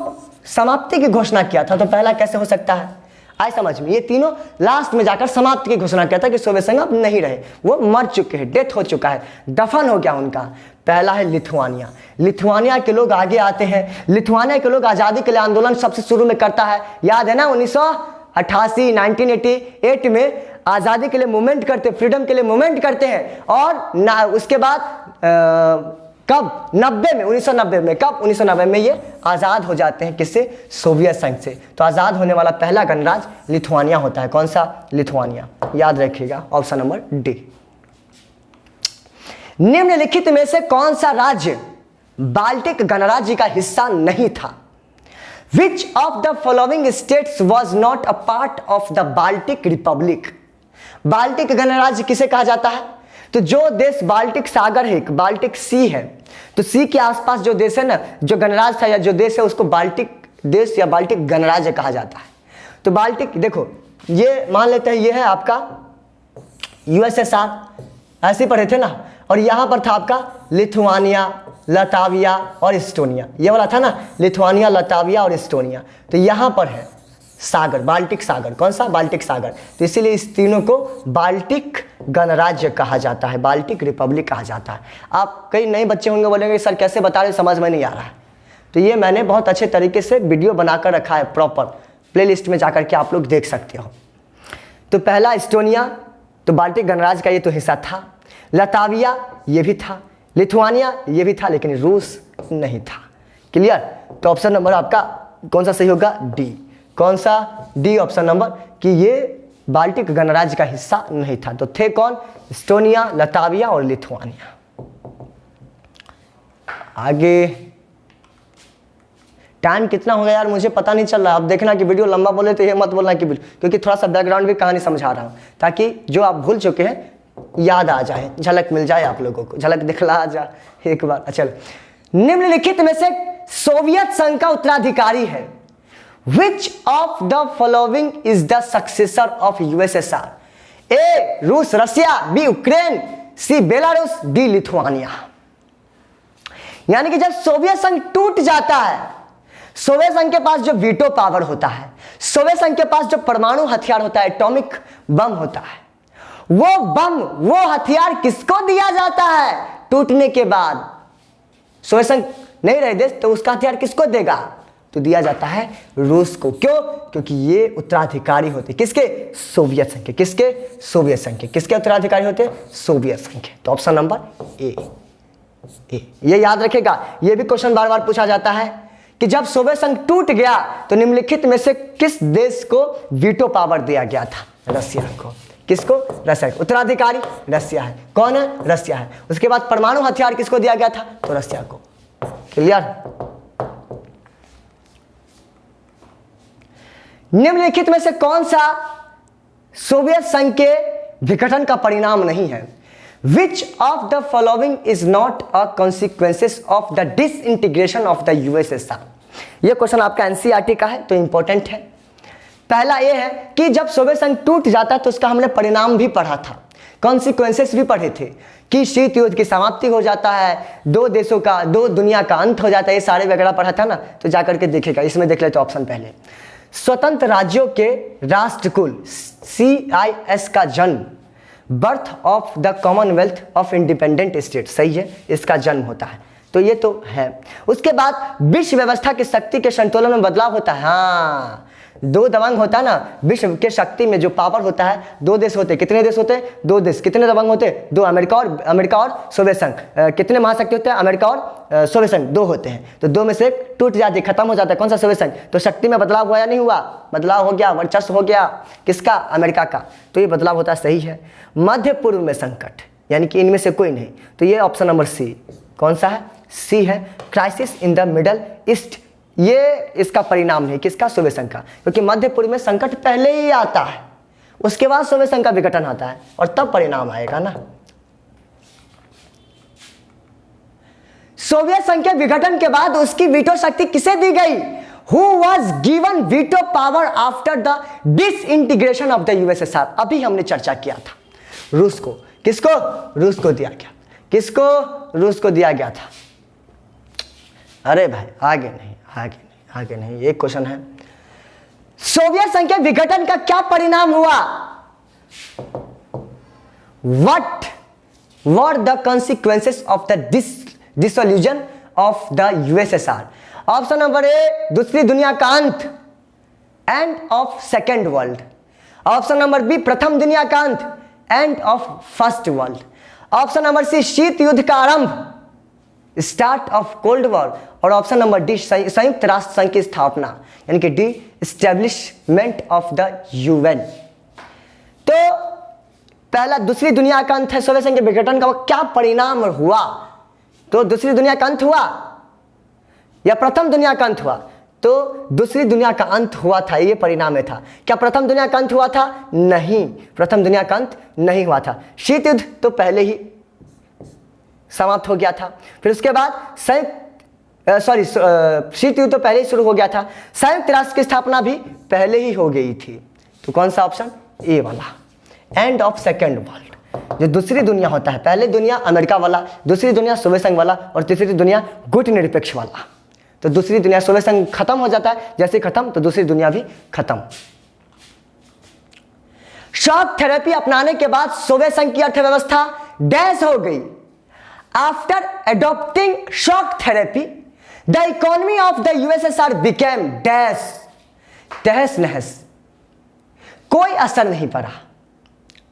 समाप्ति की घोषणा किया था, तो पहला कैसे हो सकता है? आए समझ में? ये तीनों लास्ट में जाकर समाप्ति की घोषणा किया था कि सोवियत संघ अब नहीं रहे, वो मर चुके हैं, डेथ हो चुका है, दफन हो गया उनका। पहला है लिथुआनिया। लिथुआनिया के लोग आगे आते हैं। लिथुआनिया के लोग आज़ादी के लिए आंदोलन सबसे शुरू में करता है, याद है ना? 1988 1988 में आज़ादी के लिए मूवमेंट करते, फ्रीडम के लिए मूवमेंट करते हैं। और उसके बाद कब? 1990 में कब? 1990 में ये आज़ाद हो जाते हैं। किससे? सोवियत संघ से। तो आज़ाद होने वाला पहला गणराज्य लिथुआनिया होता है। कौन सा? लिथुआनिया। याद रखिएगा, ऑप्शन नंबर डी। निम्नलिखित में से कौन सा राज्य बाल्टिक गणराज्य का हिस्सा नहीं था? Which of the following states was not a part of the Baltic Republic? Baltic गणराज्य किसे कहा जाता है? तो जो देश बाल्टिक सागर है, बाल्टिक सी है, तो सी के आसपास जो देश है ना, जो गणराज्य था या जो देश है, उसको बाल्टिक देश या बाल्टिक गणराज्य कहा जाता है। तो बाल्टिक, देखो ये मान लेते हैं ये है आपका यूएसएसआर, ऐसे पढ़े थे ना। और यहाँ पर था आपका लिथुआनिया, लताविया और इस्टोनिया। ये वाला था ना, लिथुआनिया, लताविया और इस्टोनिया। तो यहाँ पर है सागर, बाल्टिक सागर। कौन सा? बाल्टिक सागर। तो इसीलिए इस तीनों को बाल्टिक गणराज्य कहा जाता है, बाल्टिक रिपब्लिक कहा जाता है। आप कई नए बच्चे होंगे, बोलेंगे सर कैसे बता रहे, समझ में नहीं आ रहा है। तो ये मैंने बहुत अच्छे तरीके से वीडियो बनाकर रखा है, प्रॉपर प्लेलिस्ट में जाकर के आप लोग देख सकते हो। तो पहला इस्टोनिया, तो बाल्टिक गणराज्य का ये तो हिस्सा था। लताविया ये भी था, लिथुआनिया ये भी था, लेकिन रूस नहीं था। क्लियर? तो ऑप्शन नंबर आपका कौन सा सही होगा? डी। कौन सा? डी ऑप्शन नंबर, कि ये बाल्टिक गणराज्य का हिस्सा नहीं था। तो थे कौन? इस्टोनिया, लताविया और लिथुआनिया। आगे टाइम कितना हो गया यार, मुझे पता नहीं चल रहा। अब देखना कि वीडियो लंबा बोले तो ये मत बोलना कि क्योंकि थोड़ा सा बैकग्राउंड भी कहानी समझा रहा हूँ, ताकि जो आप भूल चुके हैं याद आ जाए, झलक मिल जाए आप लोगों को, झलक दिखला जाए एक बार। चलो, निम्नलिखित में से सोवियत संघ का उत्तराधिकारी है। Which of the following is the successor of USSR? A. रूस, Russia, B. Ukraine, C. Belarus, D. Lithuania. यानी कि जब सोवियत संघ टूट जाता है, सोवियत संघ के पास जो वीटो पावर होता है, सोवियत संघ के पास जो परमाणु हथियार होता है, एटॉमिक बम होता है, वो बम, वो हथियार किसको दिया जाता है टूटने के बाद? सोवियत संघ नहीं रहे देश, तो उसका हथियार किसको देगा? तो दिया जाता है रूस को। क्यों? क्योंकि ये उत्तराधिकारी होते किसके? सोवियत संघ के। किसके? सोवियत संघ के। किसके उत्तराधिकारी होते? सोवियत संघ के। तो ऑप्शन नंबर ए। ये याद रखेगा, ये भी क्वेश्चन बार बार पूछा जाता है कि जब सोवियत संघ टूट गया तो निम्नलिखित में से किस देश को वीटो पावर दिया गया था? रसिया को। किसको? रसिया को। उत्तराधिकारी रसिया है। कौन है? रसिया है। उसके बाद परमाणु हथियार किसको दिया गया था? तो रसिया को। क्लियर? निम्नलिखित में से कौन सा सोवियत संघ के विघटन का परिणाम नहीं है? Which of the following is not a consequences of the disintegration of the USSR? यह क्वेश्चन आपका एनसीईआरटी का है, तो इंपॉर्टेंट है। पहला ये है कि जब सोवियत संघ टूट जाता है तो उसका हमने परिणाम भी पढ़ा था, कॉन्सिक्वेंसेस भी पढ़े थे कि शीत युद्ध की समाप्ति हो जाता है, दो दुनिया का अंत हो जाता है, ये सारे वगैरह पढ़ा था ना, तो जाकर के देखेगा। इसमें देख लेते ऑप्शन पहले, स्वतंत्र राज्यों के राष्ट्रकुल CIS का जन्म, birth of the Commonwealth of independent state, सही है, इसका जन्म होता है, तो ये तो है। उसके बाद विश्व व्यवस्था की शक्ति के संतुलन में बदलाव होता है। हाँ, दो दबंग होता है ना, विश्व के शक्ति में जो पावर होता है, दो देश होते, कितने देश होते, दो देश, कितने दबंग होते, दो, अमेरिका और सोवियत संघ। कितने महाशक्ति होते हैं, अमेरिका और सोवियत संघ, दो होते हैं, तो दो में से एक टूट जाती है, खत्म हो जाता है, कौन सा, सोवियत संघ। तो शक्ति में बदलाव हुआ या नहीं हुआ, बदलाव हो गया, वर्चस्व हो गया, किसका, अमेरिका का, तो ये बदलाव होता है, सही है। मध्य पूर्व में संकट, यानी कि इनमें से कोई नहीं, तो ये ऑप्शन नंबर सी, कौन सा है, सी है। Crisis in the middle east, ये इसका परिणाम नहीं, किसका, सोवियत संघ का, क्योंकि मध्य पूर्व में संकट पहले ही आता है, उसके बाद सोवियत संघ का विघटन आता है और तब परिणाम आएगा ना। सोवियत संघ के विघटन के बाद उसकी वीटो शक्ति किसे दी गई, who was given veto power after the disintegration of the USSR, अभी हमने चर्चा किया था, रूस को, किसको, रूस को दिया गया, किसको, रूस को दिया गया था। अरे भाई आगे नहीं, एक क्वेश्चन है, सोवियत संघ के विघटन का क्या परिणाम हुआ, what were the consequences of the dissolution of the USSR। Option number A, दूसरी दुनिया का अंत, end of second world. Option number B, प्रथम दुनिया का अंत, end of first world. Option number C, शीत युद्ध का आरंभ, स्टार्ट ऑफ कोल्ड वॉर। और ऑप्शन नंबर डी, संयुक्त राष्ट्र संघ की स्थापना, यानी कि D, establishment of the UN। तो पहला दूसरी दुनिया का अंत है, सोवियत संघ के विघटन का क्या परिणाम हुआ, तो दूसरी दुनिया का अंत हुआ या प्रथम दुनिया का अंत हुआ, तो दूसरी दुनिया का अंत हुआ था, ये परिणाम में था। क्या प्रथम दुनिया का अंत हुआ था, नहीं, प्रथम दुनिया का अंत नहीं हुआ था, शीत युद्ध तो पहले ही समाप्त हो गया था। फिर उसके बाद शीत युद्ध तो पहले ही शुरू हो गया था, संयुक्त राष्ट्र की स्थापना भी पहले ही हो गई थी, तो कौन सा ऑप्शन, ए वाला, एंड ऑफ सेकेंड वर्ल्ड। जो दूसरी दुनिया होता है, पहले दुनिया अमेरिका वाला, दूसरी दुनिया सोवियत संघ वाला, और तीसरी दुनिया गुट निरपेक्ष वाला। तो दूसरी दुनिया, सोवियत संघ खत्म हो जाता है, जैसे खत्म तो दूसरी दुनिया भी खत्म। शॉक थेरेपी अपनाने के बाद सोवियत संघ की अर्थव्यवस्था डैश हो गई। After adopting shock therapy, the economy of the USSR became dash, तहस नहस, कोई असर नहीं पड़ा,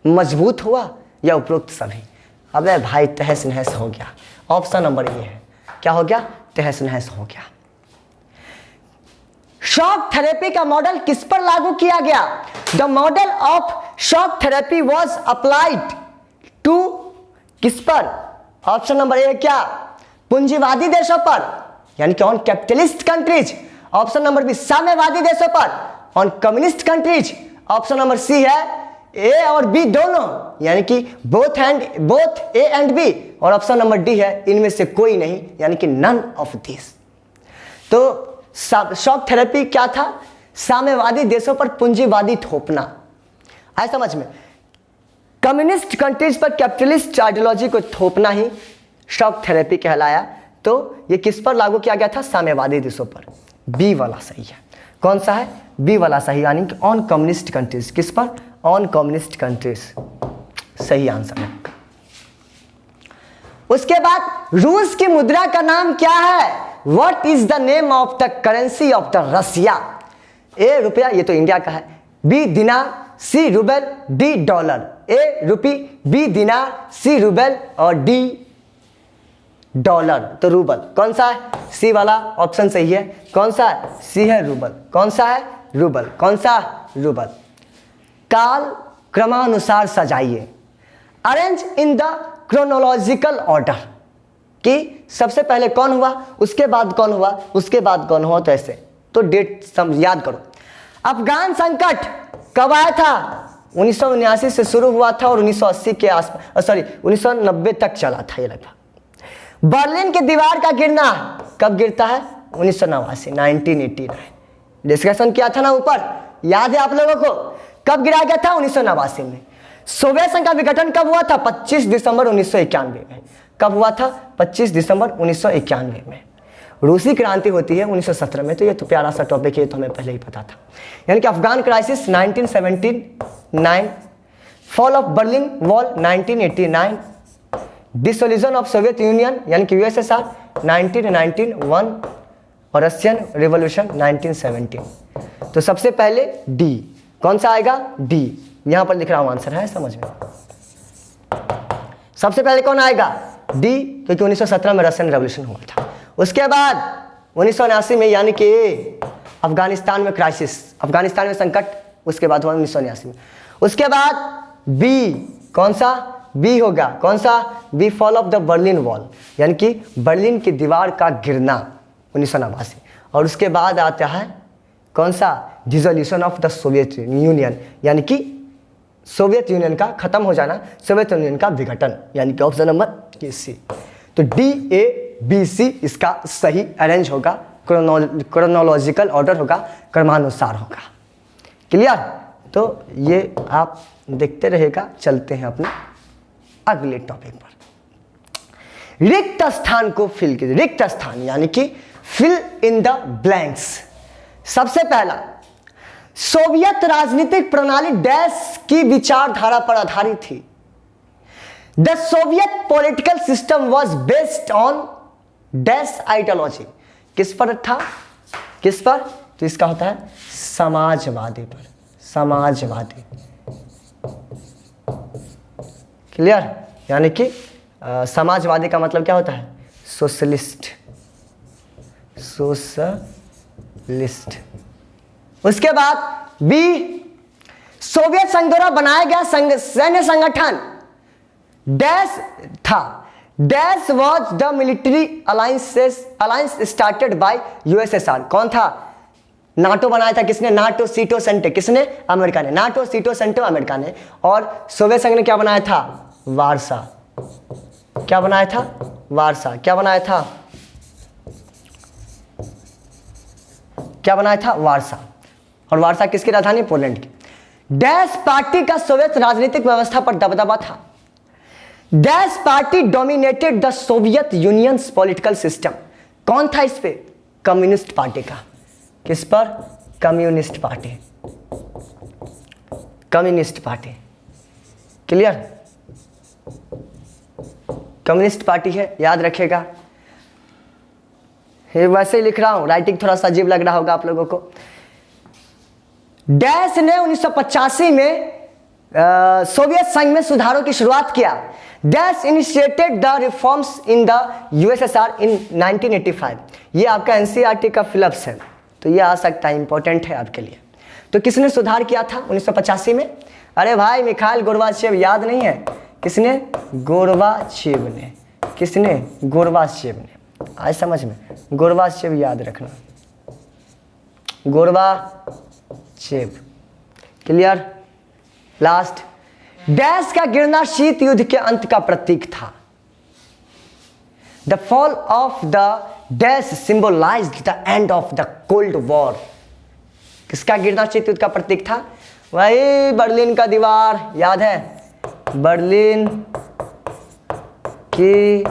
मजबूत हुआ या उपरोक्त सभी। अबे भाई तहस नहस हो गया, ऑप्शन नंबर ये है, क्या हो गया, तहस नहस हो गया। शॉक थेरेपी का मॉडल किस पर लागू किया गया, the model of shock therapy was applied to, किस पर, ऑप्शन नंबर ए क्या, पूंजीवादी देशों पर, यानी कि on capitalist countries. Option number B, साम्यवादी देशों पर, on communist countries. Option number C है ए और बी दोनों, यानी कि बोथ ए एंड बी। और ऑप्शन नंबर डी है इनमें से कोई नहीं, यानी कि नन ऑफ दिस। तो शॉक थेरेपी क्या था, साम्यवादी देशों पर पूंजीवादी थोपना, आए समझ में, कम्युनिस्ट कंट्रीज पर कैपिटलिस्ट आइडियोलॉजी को थोपना ही शॉक थेरेपी कहलाया। तो ये किस पर लागू किया गया था, साम्यवादी देशों पर, बी वाला सही है। कौन सा है, बी वाला सही, यानी कि ऑन कम्युनिस्ट कंट्रीज, किस पर, ऑन कम्युनिस्ट कंट्रीज, सही आंसर है। उसके बाद रूस की मुद्रा का नाम क्या है, what is the name of the currency of the Russia. A रुपया, ये तो इंडिया का है, B dinar, C rouble, D dollar. A rupee, B dinar, C rouble और डी डॉलर। तो रूबल कौन सा है, सी वाला ऑप्शन सही है। कौन सा है, सी है रूबल। कौन सा है, रूबल। कौन सा, रूबल। काल क्रमानुसार सजाइए, arrange in the chronological order, कि सबसे पहले कौन हुआ, उसके बाद कौन हुआ, उसके बाद कौन हुआ, तो ऐसे। तो डेट याद करो। अफगान संकट कब आया था, 1979 से शुरू हुआ था और 1980 के आसपास, 1990 तक चला था ये लगभग। बर्लिन की दीवार का गिरना कब गिरता है, 1989, 1989। डिस्कशन किया था ना ऊपर, याद है आप लोगों को? कब गिराया गया था? 1989 में। सोवियत संघ का विघटन कब हुआ था? 25 दिसंबर 1991 में। कब हुआ था? 25 दिसंबर 1991 में। रूसी क्रांति होती है 1917 में। तो ये तो प्यारा सा टॉपिक है, तो हमें पहले ही पता था। यानी कि Afghan crisis 1979, fall of Berlin wall 1989, dissolution of Soviet union यानी कि यूएसएसआर 1991 और रशियन रिवॉल्यूशन 1917। तो सबसे पहले डी, कौन सा आएगा? डी। यहां पर लिख रहा हूं, आंसर है समझ में। सबसे पहले कौन आएगा? डी, क्योंकि 1917 में रशियन रेवोल्यूशन हुआ था। उसके बाद 1979 में यानी कि अफगानिस्तान में क्राइसिस, अफगानिस्तान में संकट, उसके बाद हुआ 1979 में। उसके बाद बी, कौन सा? बी होगा, कौन सा? B, fall of the Berlin Wall यानी कि बर्लिन की दीवार का गिरना 1989। और उसके बाद आता है कौन सा? Dissolution of the Soviet union यानी कि सोवियत यूनियन का खत्म हो जाना, सोवियत यूनियन का विघटन यानी कि ऑप्शन नंबर सी। तो डी, ए, बी, सी इसका सही अरेंज होगा, क्रोनोलॉजिकल ऑर्डर होगा, क्रमानुसार होगा। क्लियर? तो ये आप देखते रहेगा। चलते हैं अपने अगले टॉपिक पर। रिक्त स्थान को फिल कीजिए। रिक्त स्थान यानी कि फिल इन द ब्लैंक्स। सबसे पहला, सोवियत राजनीतिक प्रणाली डैश की विचारधारा पर आधारित थी। The Soviet political system was based on dash ideology. किस पर था? किस पर? तो इसका होता है समाजवादी पर। समाजवादी। क्लियर? यानी कि समाजवादी का मतलब क्या होता है? सोशलिस्ट। सोशलिस्ट। उसके बाद बी, सोवियत संघ द्वारा बनाया गया सैन्य संगठन डैश था। Dash was the military alliance started by USSR. कौन था? नाटो बनाया था। किसने? नाटो सीटो सेंटो। किसने? अमेरिका ने। नाटो सीटो सेंटो अमेरिका ने। और सोवियत संघ ने क्या बनाया था? वारसा। क्या बनाया था? वारसा। क्या बनाया था? क्या बनाया था? वारसा। और वारसा किसकी राजधानी? पोलैंड की। डैश पार्टी का सोवियत राजनीतिक व्यवस्था पर दबदबा था। Dash party dominated the Soviet unions political system. कौन था इस पे? कम्युनिस्ट पार्टी का। किस पर? Communist party. Communist party. Clear? Communist party है, याद रखेगा। ये वैसे ही लिख रहा हूं, राइटिंग थोड़ा सा अजीब लग रहा होगा आप लोगों को। डैश ने 1985 में सोवियत संघ में सुधारों की शुरुआत किया। Dash initiated the reforms in the USSR in 1985। ये आपका एनसीईआरटी का फिलअप्स है, तो ये आ सकता है, इंपॉर्टेंट है आपके लिए। तो किसने सुधार किया था 1985 में? अरे भाई, मिखाइल गोर्बाचेव। याद नहीं है? किसने? गोर्बाचेव ने। किसने? गोर्बाचेव ने। आए समझ में? गोर्बाचेव याद रखना, गोर्बाचेव। क्लियर? लास्ट, डैश का गिरना शीत युद्ध के अंत का प्रतीक था। The fall of the dash symbolised the end of the cold war. किसका गिरना शीत युद्ध का प्रतीक था? वही बर्लिन का दीवार, याद है? बर्लिन की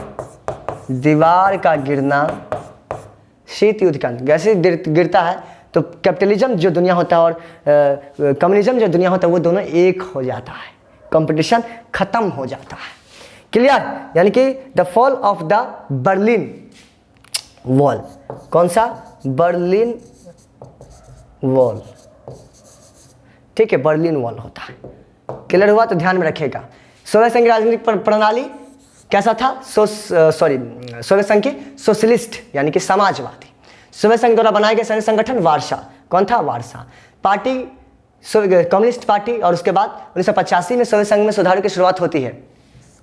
दीवार का गिरना शीत युद्ध का। जैसे गिरता है तो कैपिटलिज्म जो दुनिया होता है और कम्युनिज्म जो दुनिया होता है, वो दोनों एक हो जाता है, कंपटीशन खत्म हो जाता है। क्लियर? यानी कि the fall of the Berlin wall. कौन सा? Berlin wall. ठीक है, बर्लिन वॉल होता है। क्लियर हुआ? तो ध्यान में रखेगा। सोवियत संघ की राजनीतिक प्रणाली कैसा था? सोवियत संघ की सोशलिस्ट यानी कि समाजवादी। सोवियत संघ द्वारा बनाए गए सैन्य संगठन वारसा। कौन था? वारसा पार्टी, कम्युनिस्ट पार्टी। और उसके बाद 1985 में सोवियत संघ में सुधारों की शुरुआत होती है,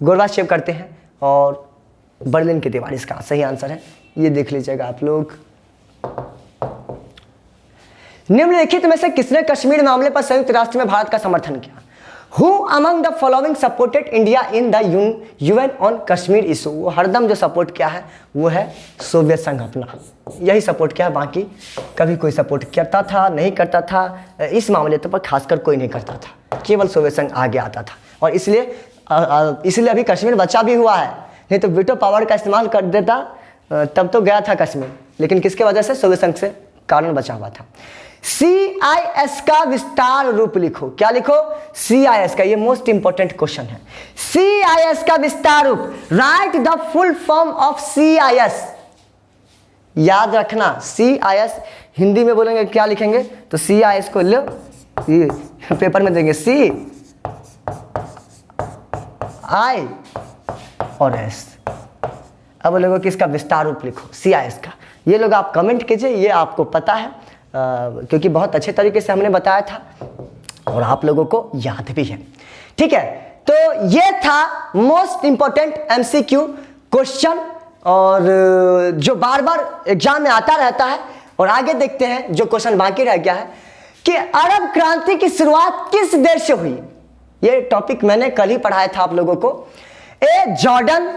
गोर्बाचेव करते हैं, और बर्लिन की दीवार इसका सही आंसर है। ये देख लीजिएगा आप लोग। निम्नलिखित में से किसने कश्मीर मामले पर संयुक्त राष्ट्र में भारत का समर्थन किया? Who among the following supported India in the UN on Kashmir issue, वो हरदम जो सपोर्ट किया है वो है सोवियत संघ अपना, यही सपोर्ट किया है, बाकी कभी कोई सपोर्ट करता था नहीं करता था, इस मामले पर खासकर कोई नहीं करता था, केवल सोवियत संघ आगे आता था। और इसलिए अभी कश्मीर बचा भी हुआ है, नहीं तो वीटो पावर का इस्तेमाल कर देता तब तो गया था कश्मीर, लेकिन किसके वजह से, सोवियत संघ से कारण बचा हुआ था। CIS का विस्तार रूप लिखो, क्या लिखो, CIS का, ये मोस्ट इंपॉर्टेंट क्वेश्चन है। CIS का विस्तार रूप, right the full form of CIS, याद रखना CIS हिंदी में बोलेंगे क्या लिखेंगे, तो CIS को लो, ये पेपर में देंगे C I और S। अब लोगों कि इसका विस्तार रूप लिखो CIS का, ये लोग आप कमेंट कीजिए, ये आपको पता है क्योंकि बहुत अच्छे तरीके से हमने बताया था और आप लोगों को याद भी है। ठीक है, तो ये था मोस्ट इंपॉर्टेंट MCQ क्वेश्चन और जो बार बार एग्जाम में आता रहता है। और आगे देखते हैं जो क्वेश्चन बाकी रह गया है कि अरब क्रांति की शुरुआत किस देश से हुई। ये टॉपिक मैंने कल ही पढ़ाया था आप लोगों को। A Jordan,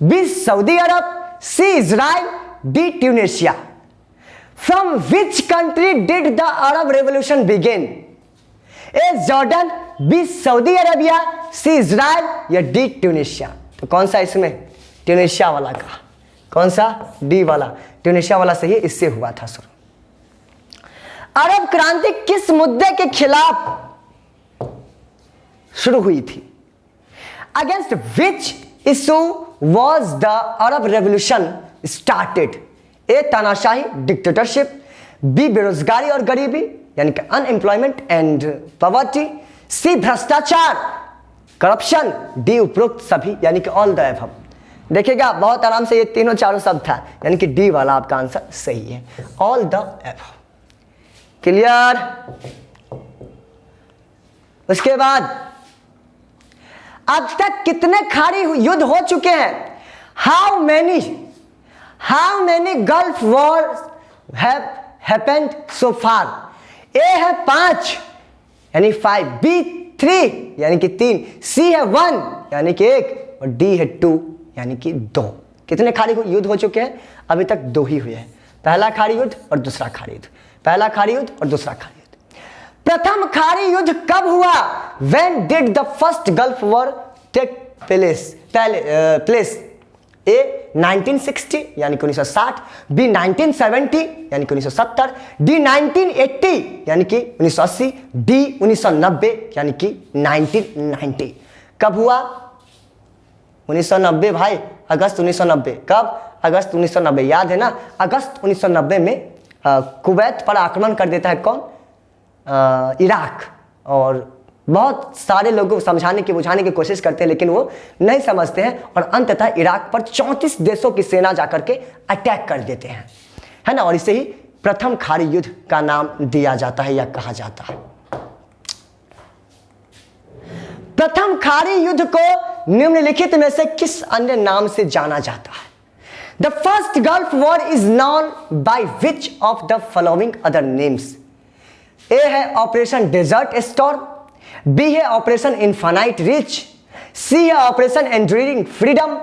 B Saudi Arab, C Israel, D Tunisia. From which country did the Arab Revolution begin? A Jordan, B Saudi Arabia, C Israel या D ट्यूनेशिया। तो कौन सा इसमें, ट्यूनेशिया वाला का, कौन सा, D वाला, ट्यूनेशिया वाला सही, इससे हुआ था शुरू। अरब क्रांति किस मुद्दे के खिलाफ शुरू हुई थी? Against which issue was the Arab Revolution started? A तानाशाही, डिक्टेटरशिप, B बेरोजगारी और गरीबी यानी कि अनएम्प्लॉयमेंट एंड पॉवर्टी, C भ्रष्टाचार, करप्शन, D उपरोक्त सभी यानी कि ऑल द अबव। देखिएगा बहुत आराम से ये तीनों चारों शब्द था, यानी कि D वाला आपका आंसर सही है, ऑल द अबव। क्लियर? उसके बाद अब तक कितने खाड़ी युद्ध हो चुके हैं? How many gulf wars have happened so far? A है 5 यानी 5, B 3 यानी कि 3, C है 1 यानी कि 1 और D है 2 यानी कि 2। कितने खाड़ी युद्ध हो चुके हैं? अभी तक 2 ही हुए हैं, पहला खाड़ी युद्ध और दूसरा खाड़ी युद्ध, पहला खाड़ी युद्ध और दूसरा खाड़ी युद्ध। प्रथम खाड़ी युद्ध कब हुआ? When did the first Gulf War take place? A 1960 यानी कि 1960, B 1970 यानी कि 1970, D 1980 यानी कि 1980, D 1990 यानी कि 1990। कब हुआ? 1990 भाई, अगस्त 1990। कब? अगस्त 1990, याद है ना? अगस्त 1990 में कुवैत पर आक्रमण कर देता है कौन? इराक। और बहुत सारे लोग समझाने की बुझाने की कोशिश करते हैं लेकिन वो नहीं समझते हैं और अंततः इराक पर 34 देशों की सेना जाकर के अटैक कर देते हैं, है ना? और इसे ही प्रथम खाड़ी युद्ध का नाम दिया जाता है या कहा जाता है। प्रथम खाड़ी युद्ध को निम्नलिखित में से किस अन्य नाम से जाना जाता है? The first Gulf War is known by which of the following other names? A है ऑपरेशन डेजर्ट स्टॉर्म, B है ऑपरेशन इन्फानाइट रीच, C है ऑपरेशन एंड्यूरिंग फ्रीडम,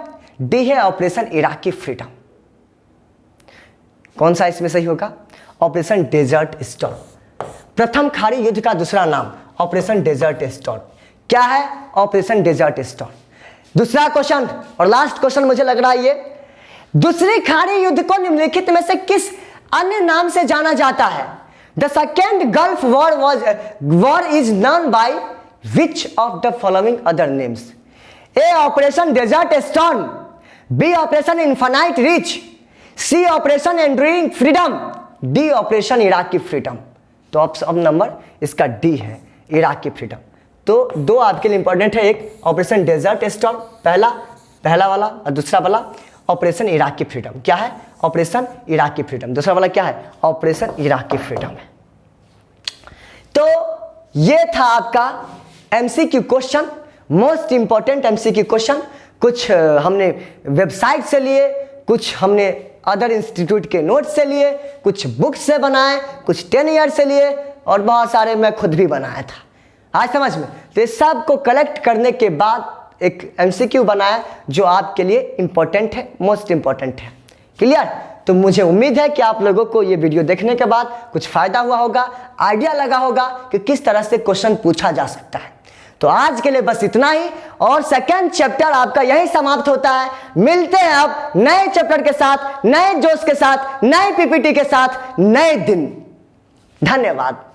D है ऑपरेशन इराकी फ्रीडम। कौन सा इसमें सही होगा? Operation desert Storm. प्रथम खाड़ी युद्ध का दूसरा नाम ऑपरेशन डेजर्ट स्टॉर्म। क्या है ऑपरेशन डेजर्ट स्टॉर्म? दूसरा क्वेश्चन और लास्ट क्वेश्चन मुझे लग रहा है ये, दूसरी खाड़ी युद्ध को निम्नलिखित में से किस अन्य नाम से जाना जाता है? The second Gulf War is known by which of the following other names? A operation desert storm, B operation infinite reach, C operation enduring freedom, D operation Iraqi freedom. तो ऑप्शन नंबर इसका D है, इराकी फ्रीडम। तो दो आपके लिए इंपॉर्टेंट है, एक ऑपरेशन डेजर्ट स्टॉर्म पहला वाला और दूसरा वाला ऑपरेशन इराकी फ्रीडम। क्या है? Operation Iraqi freedom. दूसरा वाला क्या है? ऑपरेशन इराकी फ्रीडम है। तो ये था आपका MCQ question, most important MCQ question. कुछ हमने वेबसाइट से लिए, कुछ हमने अदर इंस्टीट्यूट के नोट से लिए, कुछ बुक से बनाए, कुछ 10 ईयर से लिए और बहुत सारे मैं खुद भी बनाया था। आज समझ में? तो इस सब को कलेक्ट करने के बाद एक एमसीक्यू बनाया जो आपके लिए इंपॉर्टेंट है, मोस्ट इंपॉर्टेंट है। क्लियर? तो मुझे उम्मीद है कि आप लोगों को ये वीडियो देखने के बाद कुछ फायदा हुआ होगा, आइडिया लगा होगा कि किस तरह से क्वेश्चन पूछा जा सकता है। तो आज के लिए बस इतना ही, और सेकंड चैप्टर आपका यही समाप्त होता है। मिलते हैं अब नए चैप्टर के साथ, नए जोश के साथ, नए पीपीटी के साथ, नए दिन। धन्यवाद।